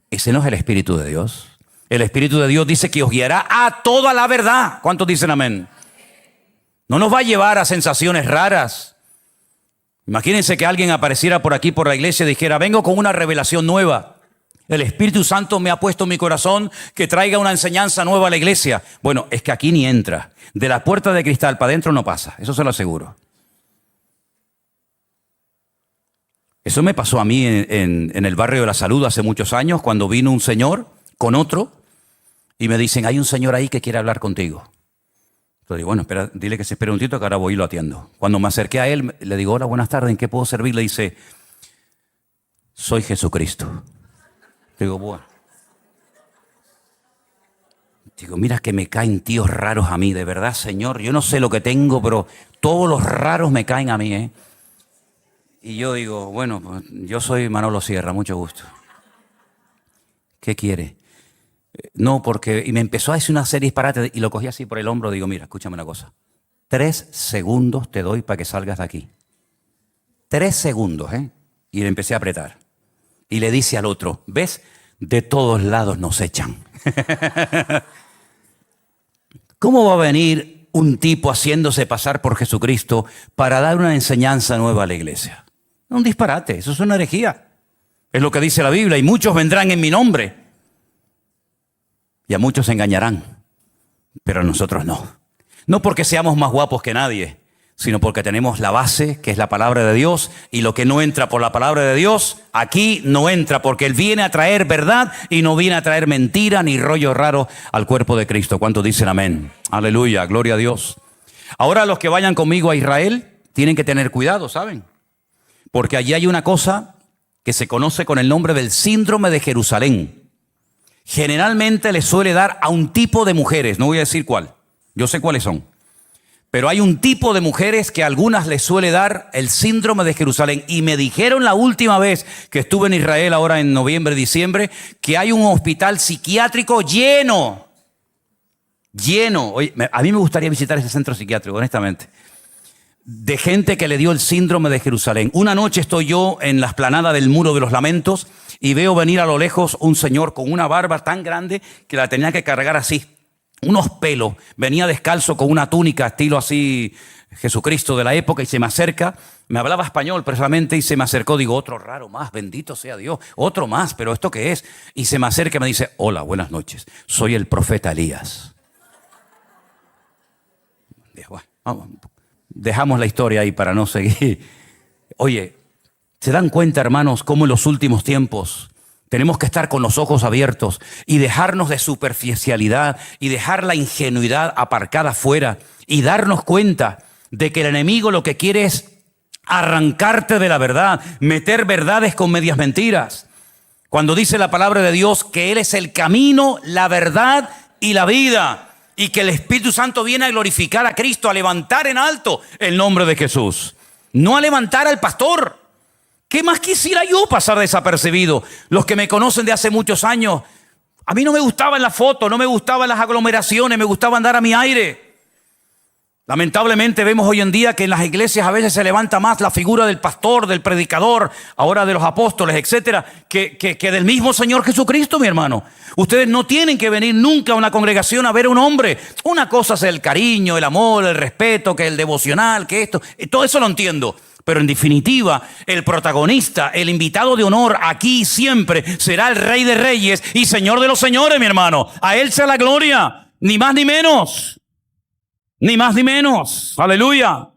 Ese no es el Espíritu de Dios. El Espíritu de Dios dice que os guiará a toda la verdad. ¿Cuántos dicen amén? No nos va a llevar a sensaciones raras. Imagínense que alguien apareciera por aquí, por la iglesia, y dijera, vengo con una revelación nueva. El Espíritu Santo me ha puesto en mi corazón que traiga una enseñanza nueva a la iglesia. Bueno, es que aquí ni entra. De la puerta de cristal para adentro no pasa. Eso se lo aseguro. Eso me pasó a mí en el barrio de La Salud hace muchos años, cuando vino un señor con otro y me dicen, hay un señor ahí que quiere hablar contigo. Entonces digo, bueno, espera, dile que se espere un tito que ahora voy y lo atiendo. Cuando me acerqué a él, le digo, hola, buenas tardes, ¿en qué puedo servir? Le dice, soy Jesucristo. Digo, bueno. Digo, mira que me caen tíos raros a mí, de verdad, Señor. Yo no sé lo que tengo, pero todos los raros me caen a mí, ¿eh? Y yo digo, bueno, pues, yo soy Manolo Sierra, mucho gusto. ¿Qué quiere? No, porque... Y me empezó a decir una serie de disparates y lo cogí así por el hombro. Digo, mira, escúchame una cosa. 3 segundos te doy para que salgas de aquí. 3 segundos, ¿eh? Y le empecé a apretar. Y le dice al otro, ¿ves? De todos lados nos echan. ¿Cómo va a venir un tipo haciéndose pasar por Jesucristo para dar una enseñanza nueva a la iglesia? Un disparate, eso es una herejía. Es lo que dice la Biblia, y muchos vendrán en mi nombre. Y a muchos se engañarán, pero a nosotros no. No porque seamos más guapos que nadie, sino porque tenemos la base, que es la palabra de Dios, y lo que no entra por la palabra de Dios, aquí no entra, porque Él viene a traer verdad y no viene a traer mentira ni rollo raro al cuerpo de Cristo. ¿Cuántos dicen amén? Aleluya, gloria a Dios. Ahora los que vayan conmigo a Israel tienen que tener cuidado, ¿saben? Porque allí hay una cosa que se conoce con el nombre del síndrome de Jerusalén. Generalmente le suele dar a un tipo de mujeres, no voy a decir cuál, yo sé cuáles son. Pero hay un tipo de mujeres que a algunas les suele dar el síndrome de Jerusalén. Y me dijeron la última vez que estuve en Israel, ahora en noviembre, diciembre, que hay un hospital psiquiátrico lleno. Lleno. Oye, a mí me gustaría visitar ese centro psiquiátrico, honestamente. De gente que le dio el síndrome de Jerusalén. Una noche estoy yo en la explanada del Muro de los Lamentos y veo venir a lo lejos un señor con una barba tan grande que la tenía que cargar así. Unos pelos, venía descalzo con una túnica estilo así Jesucristo de la época y se me acerca, me hablaba español precisamente y se me acercó, digo, otro raro más, bendito sea Dios, otro más, pero ¿esto qué es? Y se me acerca y me dice, hola, buenas noches, soy el profeta Elías. Bueno, vamos, dejamos la historia ahí para no seguir. Oye, ¿se dan cuenta, hermanos, cómo en los últimos tiempos tenemos que estar con los ojos abiertos y dejarnos de superficialidad y dejar la ingenuidad aparcada fuera y darnos cuenta de que el enemigo lo que quiere es arrancarte de la verdad, meter verdades con medias mentiras? Cuando dice la palabra de Dios que Él es el camino, la verdad y la vida, y que el Espíritu Santo viene a glorificar a Cristo, a levantar en alto el nombre de Jesús, no a levantar al pastor. ¿Qué más quisiera yo pasar desapercibido? Los que me conocen de hace muchos años, a mí no me gustaban las fotos, no me gustaban las aglomeraciones, me gustaba andar a mi aire. Lamentablemente vemos hoy en día que en las iglesias a veces se levanta más la figura del pastor, del predicador, ahora de los apóstoles, etcétera, que del mismo Señor Jesucristo, mi hermano. Ustedes no tienen que venir nunca a una congregación a ver a un hombre. Una cosa es el cariño, el amor, el respeto, que el devocional, que esto, todo eso lo entiendo. Pero en definitiva, el protagonista, el invitado de honor aquí siempre será el Rey de Reyes y Señor de los Señores, mi hermano. A Él sea la gloria, ni más ni menos. Ni más ni menos. Aleluya.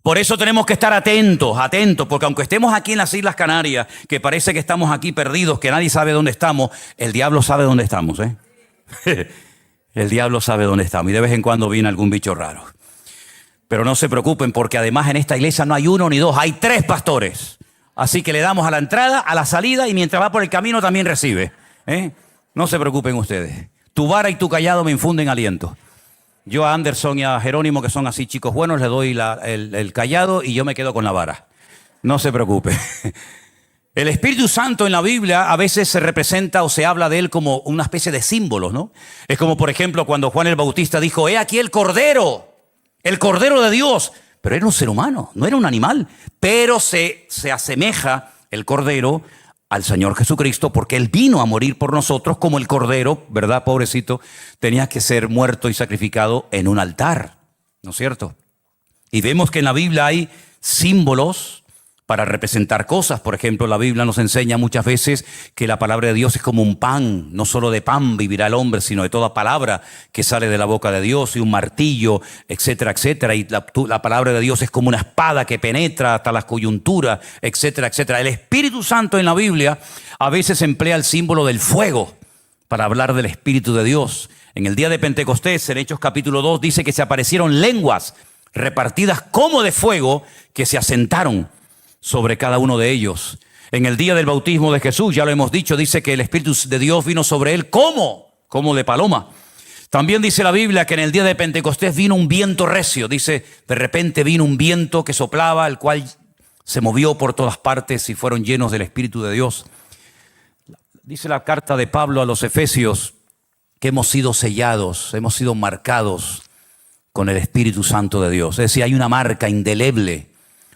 Por eso tenemos que estar atentos, porque aunque estemos aquí en las Islas Canarias, que parece que estamos aquí perdidos, que nadie sabe dónde estamos, el diablo sabe dónde estamos, ¿eh? El diablo sabe dónde estamos y de vez en cuando viene algún bicho raro. Pero no se preocupen, porque además en esta iglesia no hay 1 ni 2, hay 3 pastores. Así que le damos a la entrada, a la salida, y mientras va por el camino también recibe. No se preocupen ustedes. Tu vara y tu callado me infunden aliento. Yo a Anderson y a Jerónimo, que son así chicos buenos, les doy el callado y yo me quedo con la vara. No se preocupe. El Espíritu Santo en la Biblia a veces se representa o se habla de él como una especie de símbolos, ¿no? Es como, por ejemplo, cuando Juan el Bautista dijo, he aquí el Cordero de Dios. Pero era un ser humano, no era un animal. Pero se asemeja el Cordero al Señor Jesucristo, porque Él vino a morir por nosotros como el Cordero, ¿verdad? Pobrecito, tenía que ser muerto y sacrificado en un altar, ¿no es cierto? Y vemos que en la Biblia hay símbolos para representar cosas. Por ejemplo, la Biblia nos enseña muchas veces que la palabra de Dios es como un pan. No solo de pan vivirá el hombre, sino de toda palabra que sale de la boca de Dios, y un martillo, etcétera, etcétera. Y la palabra de Dios es como una espada que penetra hasta las coyunturas, etcétera, etcétera. El Espíritu Santo en la Biblia a veces emplea el símbolo del fuego. para hablar del Espíritu de Dios. En el día de Pentecostés, en Hechos capítulo 2, dice que se aparecieron lenguas repartidas como de fuego que se asentaron sobre cada uno de ellos. En el día del bautismo de Jesús, ya lo hemos dicho, dice que el Espíritu de Dios vino sobre él como de paloma. También dice la Biblia que en el día de Pentecostés vino un viento recio. Dice, de repente vino un viento que soplaba, el cual se movió por todas partes y fueron llenos del Espíritu de Dios. Dice la carta de Pablo a los Efesios que hemos sido sellados, hemos sido marcados con el Espíritu Santo de Dios. Es decir, hay una marca indeleble,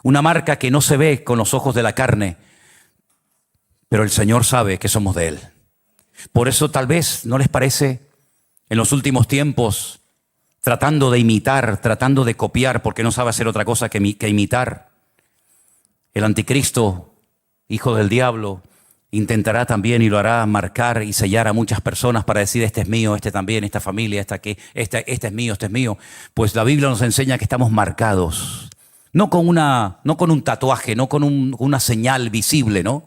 una marca que no se ve con los ojos de la carne, pero el Señor sabe que somos de Él. Por eso tal vez no les parece en los últimos tiempos tratando de imitar, tratando de copiar, porque no sabe hacer otra cosa que imitar. El anticristo, hijo del diablo, intentará también y lo hará marcar y sellar a muchas personas para decir este es mío, este también, esta familia, este es mío, este es mío. Pues la Biblia nos enseña que estamos marcados, no con un tatuaje, no con una señal visible, ¿no?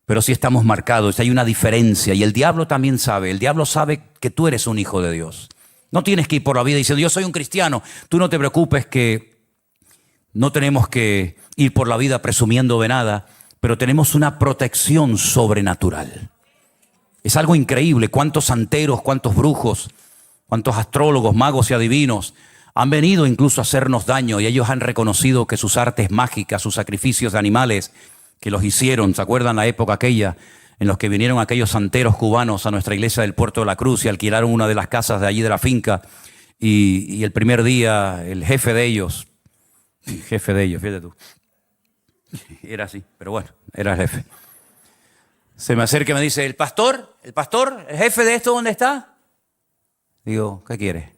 Pero sí estamos marcados, hay una diferencia y el diablo también sabe, el diablo sabe que tú eres un hijo de Dios. No tienes que ir por la vida diciendo yo soy un cristiano, tú no te preocupes que no tenemos que ir por la vida presumiendo de nada, pero tenemos una protección sobrenatural. Es algo increíble, cuántos santeros, cuántos brujos, cuántos astrólogos, magos y adivinos han venido incluso a hacernos daño y ellos han reconocido que sus artes mágicas, sus sacrificios de animales que los hicieron, ¿se acuerdan la época aquella en los que vinieron aquellos santeros cubanos a nuestra iglesia del Puerto de la Cruz y alquilaron una de las casas de allí de la finca y el primer día el jefe de ellos, fíjate tú, era así, pero bueno, era el jefe. Se me acerca y me dice, ¿el pastor, el jefe de esto dónde está? Digo, ¿qué quiere?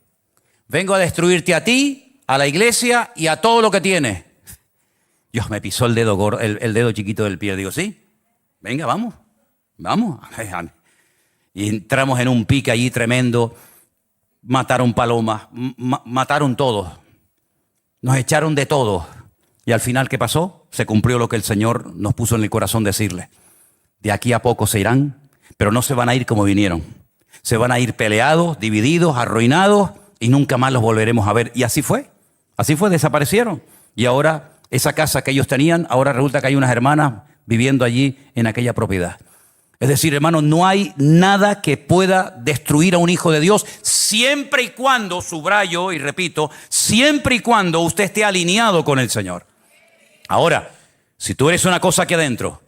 Vengo a destruirte a ti, a la iglesia y a todo lo que tienes. Dios, me pisó el dedo gordo, el dedo chiquito del pie. Digo, sí, venga, vamos. Y entramos en un pique allí tremendo. Mataron palomas, mataron todos. Nos echaron de todo. Y al final, ¿qué pasó? Se cumplió lo que el Señor nos puso en el corazón decirle. De aquí a poco se irán, pero no se van a ir como vinieron. Se van a ir peleados, divididos, arruinados y nunca más los volveremos a ver. Y así fue, desaparecieron. Y ahora esa casa que ellos tenían, ahora resulta que hay unas hermanas viviendo allí en aquella propiedad. Es decir, hermano, no hay nada que pueda destruir a un hijo de Dios siempre y cuando, subrayo y repito, siempre y cuando usted esté alineado con el Señor. Ahora, si tú eres una cosa aquí adentro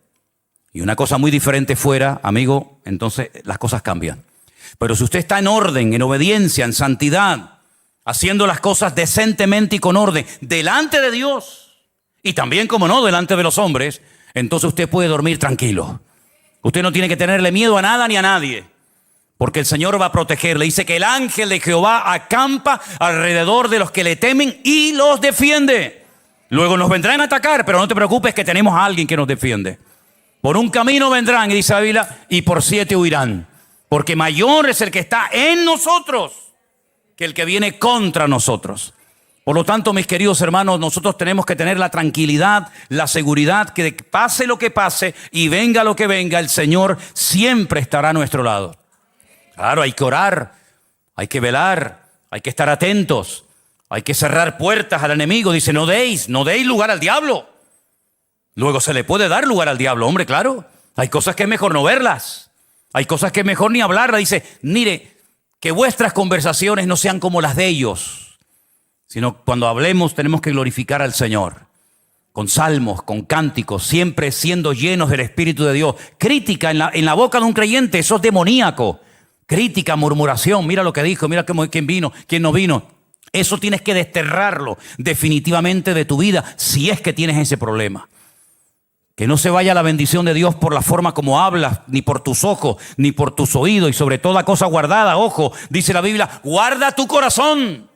y una cosa muy diferente fuera, amigo, entonces las cosas cambian. Pero si usted está en orden, en obediencia, en santidad, haciendo las cosas decentemente y con orden, delante de Dios y también, como no, delante de los hombres, entonces usted puede dormir tranquilo. Usted no tiene que tenerle miedo a nada ni a nadie, porque el Señor va a protegerle. Dice que el ángel de Jehová acampa alrededor de los que le temen y los defiende. Luego nos vendrán a atacar, pero no te preocupes que tenemos a alguien que nos defiende. Por un camino vendrán, y dice la Biblia, y por 7 huirán. Porque mayor es el que está en nosotros que el que viene contra nosotros. Por lo tanto, mis queridos hermanos, nosotros tenemos que tener la tranquilidad, la seguridad que pase lo que pase y venga lo que venga, el Señor siempre estará a nuestro lado. Claro, hay que orar, hay que velar, hay que estar atentos, hay que cerrar puertas al enemigo. Dice, no deis lugar al diablo. Luego se le puede dar lugar al diablo, hombre, claro. Hay cosas que es mejor no verlas. Hay cosas que es mejor ni hablarlas. Dice, mire, que vuestras conversaciones no sean como las de ellos, sino cuando hablemos tenemos que glorificar al Señor. Con salmos, con cánticos, siempre siendo llenos del Espíritu de Dios. Crítica en la boca de un creyente, eso es demoníaco. Crítica, murmuración, mira lo que dijo, mira quién vino, quién no vino. Eso tienes que desterrarlo definitivamente de tu vida si es que tienes ese problema. Que no se vaya la bendición de Dios por la forma como hablas, ni por tus ojos, ni por tus oídos, y sobre toda cosa guardada, ojo, dice la Biblia, guarda tu corazón,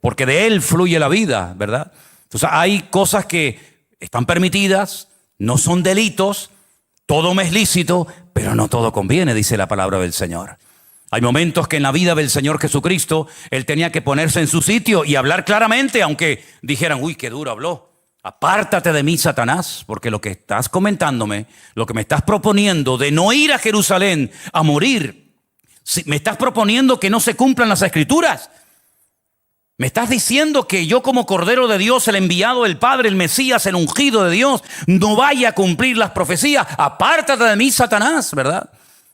porque de él fluye la vida, ¿verdad? Entonces hay cosas que están permitidas, no son delitos, todo me es lícito, pero no todo conviene, dice la palabra del Señor. Hay momentos que en la vida del Señor Jesucristo, Él tenía que ponerse en su sitio y hablar claramente, aunque dijeran, uy, qué duro habló. Apártate de mí, Satanás, porque lo que estás comentándome, lo que me estás proponiendo de no ir a Jerusalén a morir ¿Me estás proponiendo que no se cumplan las Escrituras? ¿Me estás diciendo que yo como Cordero de Dios, el enviado del Padre, el Mesías, el ungido de Dios, no vaya a cumplir las profecías? Apártate de mí, Satanás, ¿verdad?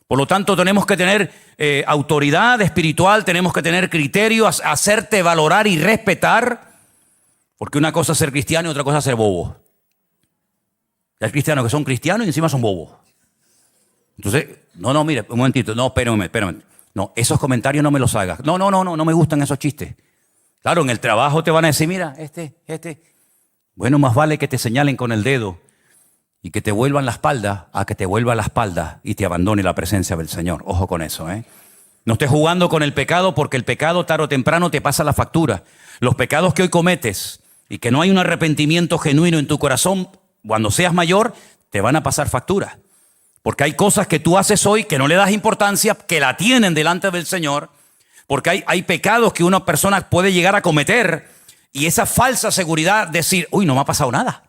Por lo tanto, tenemos que tener autoridad espiritual, tenemos que tener criterio, hacerte valorar y respetar, porque una cosa es ser cristiano y otra cosa es ser bobo. Hay cristianos que son cristianos y encima son bobos. Entonces, no, mire, un momentito, no, espérame. No, esos comentarios no me los hagas. No me gustan esos chistes. Claro, en el trabajo te van a decir, mira, este. Bueno, más vale que te señalen con el dedo y que te vuelvan la espalda a que te vuelva la espalda y te abandone la presencia del Señor. Ojo con eso, ¿eh? No estés jugando con el pecado, porque el pecado tarde o temprano te pasa la factura. Los pecados que hoy cometes y que no hay un arrepentimiento genuino en tu corazón, cuando seas mayor, te van a pasar factura. Porque hay cosas que tú haces hoy que no le das importancia, que la tienen delante del Señor. Porque hay pecados que una persona puede llegar a cometer y esa falsa seguridad, decir, uy, no me ha pasado nada.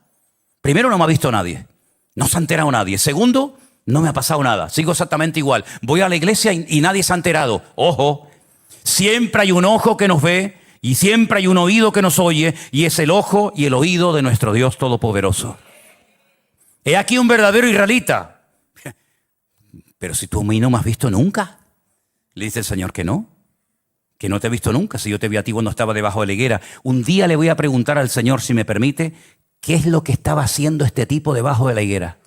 Primero, no me ha visto nadie. No se ha enterado nadie. Segundo, no me ha pasado nada. Sigo exactamente igual. Voy a la iglesia y nadie se ha enterado. Ojo, siempre hay un ojo que nos ve y siempre hay un oído que nos oye, y es el ojo y el oído de nuestro Dios Todopoderoso. He aquí un verdadero israelita. Pero si tú a mí no me has visto nunca. Le dice el Señor que no te he visto nunca, si yo te vi a ti cuando estaba debajo de la higuera. Un día le voy a preguntar al Señor, si me permite, ¿qué es lo que estaba haciendo este tipo debajo de la higuera?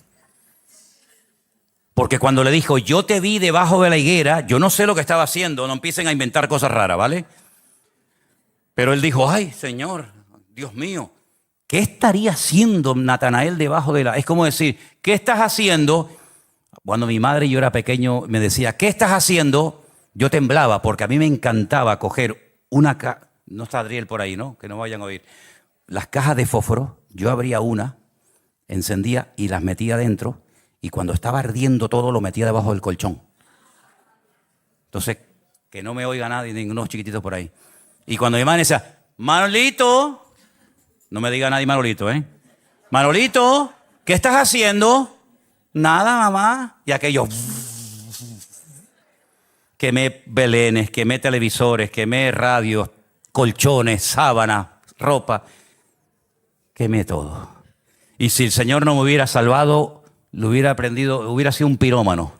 Porque cuando le dijo, yo te vi debajo de la higuera, yo no sé lo que estaba haciendo, no empiecen a inventar cosas raras, ¿vale? Pero él dijo, ay, Señor, Dios mío, ¿qué estaría haciendo Natanael debajo de la...? Es como decir, ¿qué estás haciendo? Cuando mi madre y yo era pequeño me decía, ¿qué estás haciendo? Yo temblaba porque a mí me encantaba coger una caja, no está Adriel por ahí, ¿no? Que no vayan a oír. Las cajas de fósforo, yo abría una, encendía y las metía dentro, y cuando estaba ardiendo todo lo metía debajo del colchón. Entonces, que no me oiga nadie, ningunos chiquititos por ahí. Y cuando mi madre decía, Manolito, no me diga nadie Manolito, ¿eh? Manolito, ¿qué estás haciendo? Nada, mamá. Y aquello... Quemé belenes, quemé televisores, quemé radios, colchones, sábanas, ropa. Quemé todo. Y si el Señor no me hubiera salvado, lo hubiera aprendido, hubiera sido un pirómano.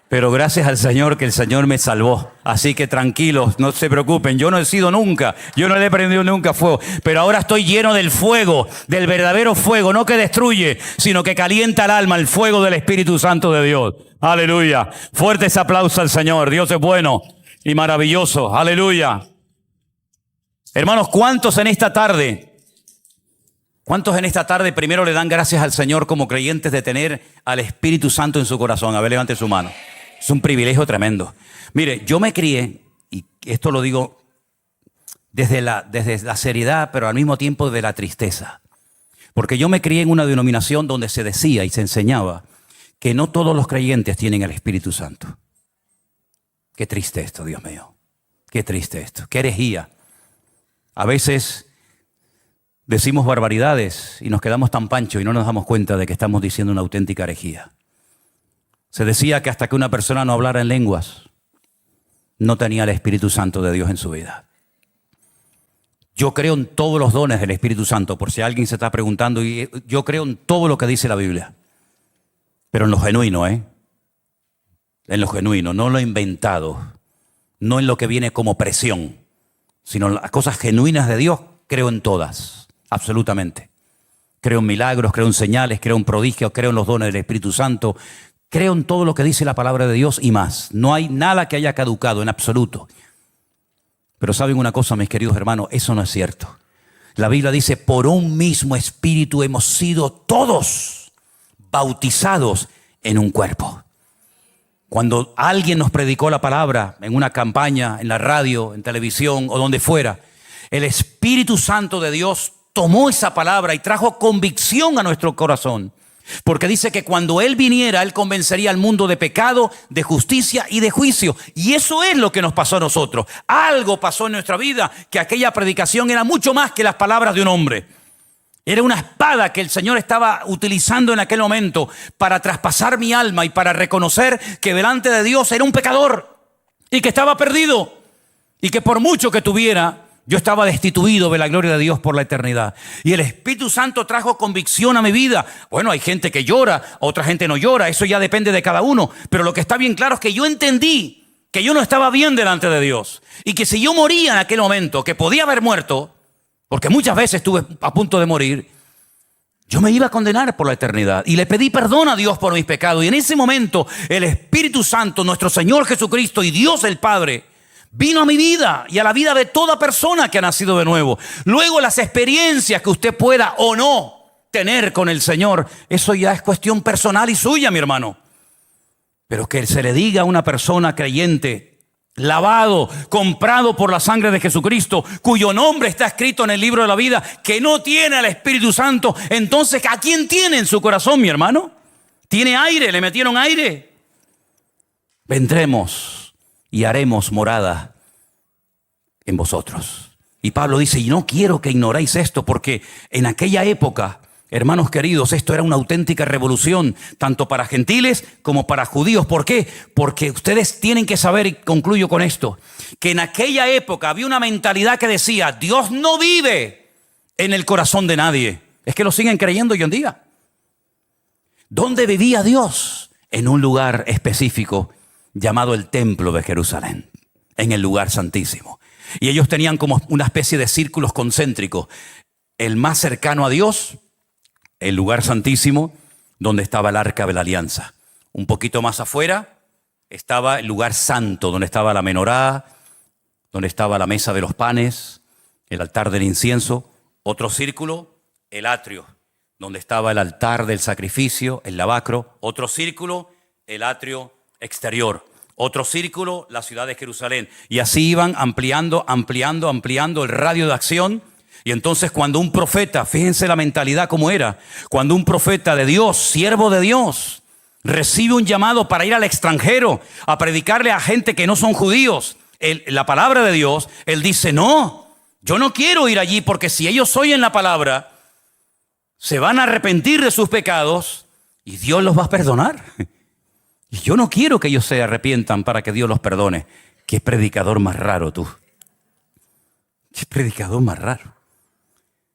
Pero gracias al Señor que el Señor me salvó. Así que tranquilos, no se preocupen. Yo no he sido nunca, yo no le he prendido nunca fuego. Pero ahora estoy lleno del fuego, del verdadero fuego, no que destruye, sino que calienta el alma, el fuego del Espíritu Santo de Dios. Aleluya. Fuerte ese aplauso al Señor. Dios es bueno y maravilloso. Aleluya. Hermanos, ¿cuántos en esta tarde primero le dan gracias al Señor como creyentes de tener al Espíritu Santo en su corazón? A ver, levante su mano. Es un privilegio tremendo. Mire, yo me crié, y esto lo digo desde la seriedad, pero al mismo tiempo de la tristeza. Porque yo me crié en una denominación donde se decía y se enseñaba que no todos los creyentes tienen el Espíritu Santo. Qué triste esto, Dios mío. Qué triste esto. Qué herejía. A veces decimos barbaridades y nos quedamos tan panchos y no nos damos cuenta de que estamos diciendo una auténtica herejía. Se decía que hasta que una persona no hablara en lenguas, no tenía el Espíritu Santo de Dios en su vida. Yo creo en todos los dones del Espíritu Santo, por si alguien se está preguntando, y yo creo en todo lo que dice la Biblia. Pero en lo genuino, En lo genuino, no en lo inventado, no en lo que viene como presión, sino en las cosas genuinas de Dios, creo en todas, absolutamente. Creo en milagros, creo en señales, creo en prodigios, creo en los dones del Espíritu Santo, creo en todo lo que dice la palabra de Dios y más. No hay nada que haya caducado en absoluto. Pero ¿saben una cosa, mis queridos hermanos? Eso no es cierto. La Biblia dice, por un mismo Espíritu hemos sido todos bautizados en un cuerpo. Cuando alguien nos predicó la palabra en una campaña, en la radio, en televisión o donde fuera, el Espíritu Santo de Dios tomó esa palabra y trajo convicción a nuestro corazón. Porque dice que cuando Él viniera, Él convencería al mundo de pecado, de justicia y de juicio. Y eso es lo que nos pasó a nosotros. Algo pasó en nuestra vida, que aquella predicación era mucho más que las palabras de un hombre. Era una espada que el Señor estaba utilizando en aquel momento para traspasar mi alma y para reconocer que delante de Dios era un pecador y que estaba perdido y que por mucho que tuviera, yo estaba destituido de la gloria de Dios por la eternidad. Y el Espíritu Santo trajo convicción a mi vida. Bueno, hay gente que llora, otra gente no llora, eso ya depende de cada uno. Pero lo que está bien claro es que yo entendí que yo no estaba bien delante de Dios. Y que si yo moría en aquel momento, que podía haber muerto, porque muchas veces estuve a punto de morir, yo me iba a condenar por la eternidad. Y le pedí perdón a Dios por mis pecados. Y en ese momento el Espíritu Santo, nuestro Señor Jesucristo y Dios el Padre, vino a mi vida y a la vida de toda persona que ha nacido de nuevo. Luego las experiencias que usted pueda o no tener con el Señor, eso ya es cuestión personal y suya, mi hermano. Pero que se le diga a una persona creyente, lavado, comprado por la sangre de Jesucristo, cuyo nombre está escrito en el libro de la vida, que no tiene al Espíritu Santo, entonces ¿a quién tiene en su corazón, mi hermano? ¿Tiene aire? ¿Le metieron aire? Vendremos y haremos morada en vosotros. Y Pablo dice, y no quiero que ignoréis esto, porque en aquella época, hermanos queridos, esto era una auténtica revolución, tanto para gentiles como para judíos. ¿Por qué? Porque ustedes tienen que saber, y concluyo con esto, que en aquella época había una mentalidad que decía, Dios no vive en el corazón de nadie. Es que lo siguen creyendo hoy en día. ¿Dónde vivía Dios? En un lugar específico llamado el Templo de Jerusalén, en el lugar santísimo. Y ellos tenían como una especie de círculos concéntricos. El más cercano a Dios, el lugar santísimo, donde estaba el arca de la alianza. Un poquito más afuera estaba el lugar santo, donde estaba la menorá, donde estaba la mesa de los panes, el altar del incienso. Otro círculo, el atrio, donde estaba el altar del sacrificio, el lavacro. Otro círculo, el atrio exterior. Otro círculo, la ciudad de Jerusalén. Y así iban ampliando el radio de acción. Y entonces cuando un profeta, fíjense la mentalidad como era, cuando un profeta de Dios, siervo de Dios, recibe un llamado para ir al extranjero a predicarle a gente que no son judíos la palabra de Dios, él dice, no, yo no quiero ir allí, porque si ellos oyen la palabra, se van a arrepentir de sus pecados y Dios los va a perdonar. Y yo no quiero que ellos se arrepientan para que Dios los perdone. Qué predicador más raro tú. Qué predicador más raro.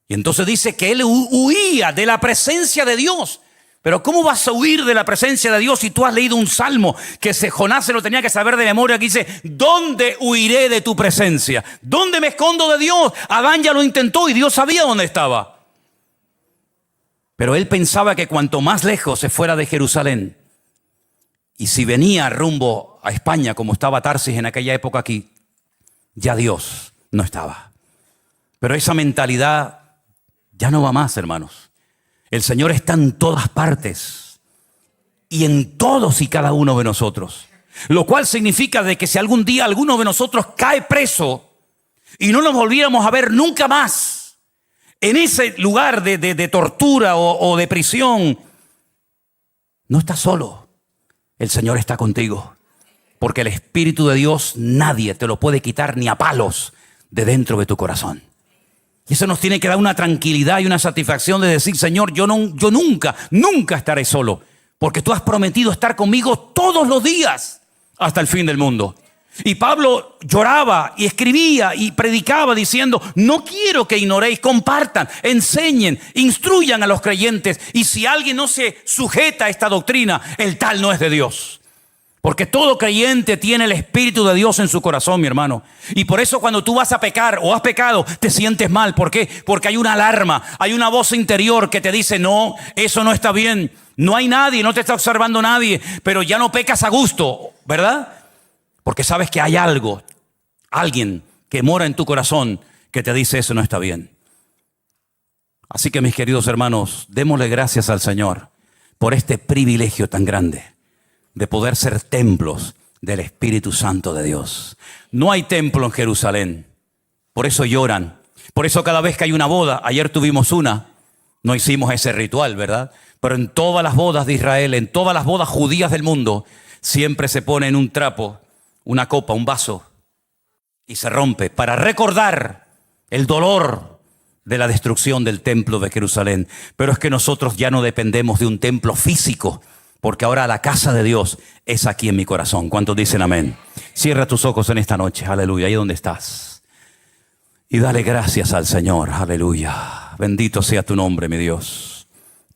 Y entonces dice que él huía de la presencia de Dios. Pero ¿cómo vas a huir de la presencia de Dios si tú has leído un salmo que Jonás se lo tenía que saber de memoria, que dice, ¿dónde huiré de tu presencia? ¿Dónde me escondo de Dios? Adán ya lo intentó y Dios sabía dónde estaba. Pero él pensaba que cuanto más lejos se fuera de Jerusalén, y si venía rumbo a España, como estaba Tarsis en aquella época aquí, ya Dios no estaba. Pero esa mentalidad ya no va más, hermanos. El Señor está en todas partes y en todos y cada uno de nosotros. Lo cual significa de que si algún día alguno de nosotros cae preso y no nos volviéramos a ver nunca más en ese lugar de tortura o de prisión, no estás solo. El Señor está contigo. Porque el Espíritu de Dios nadie te lo puede quitar ni a palos de dentro de tu corazón. Y eso nos tiene que dar una tranquilidad y una satisfacción de decir, Señor, yo nunca estaré solo, porque tú has prometido estar conmigo todos los días hasta el fin del mundo. Y Pablo lloraba y escribía y predicaba diciendo, no quiero que ignoréis, compartan, enseñen, instruyan a los creyentes. Y si alguien no se sujeta a esta doctrina, el tal no es de Dios. Porque todo creyente tiene el Espíritu de Dios en su corazón, mi hermano. Y por eso cuando tú vas a pecar o has pecado, te sientes mal. ¿Por qué? Porque hay una alarma, hay una voz interior que te dice, no, eso no está bien. No hay nadie, no te está observando nadie, pero ya no pecas a gusto, ¿verdad? Porque sabes que hay algo, alguien que mora en tu corazón que te dice eso no está bien. Así que mis queridos hermanos, démosle gracias al Señor por este privilegio tan grande de poder ser templos del Espíritu Santo de Dios. No hay templo en Jerusalén, por eso lloran. Por eso cada vez que hay una boda, ayer tuvimos una, no hicimos ese ritual, ¿verdad? Pero en todas las bodas de Israel, en todas las bodas judías del mundo, siempre se pone en un trapo, una copa, un vaso, y se rompe para recordar el dolor de la destrucción del templo de Jerusalén. Pero es que nosotros ya no dependemos de un templo físico, porque ahora la casa de Dios es aquí en mi corazón. ¿Cuántos dicen amén? Cierra tus ojos en esta noche, aleluya, ahí donde estás. Y dale gracias al Señor, aleluya. Bendito sea tu nombre, mi Dios.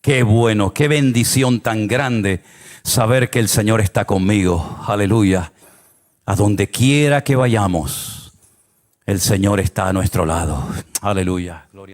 Qué bueno, qué bendición tan grande saber que el Señor está conmigo, aleluya. A donde quiera que vayamos, el Señor está a nuestro lado, aleluya. Gloria.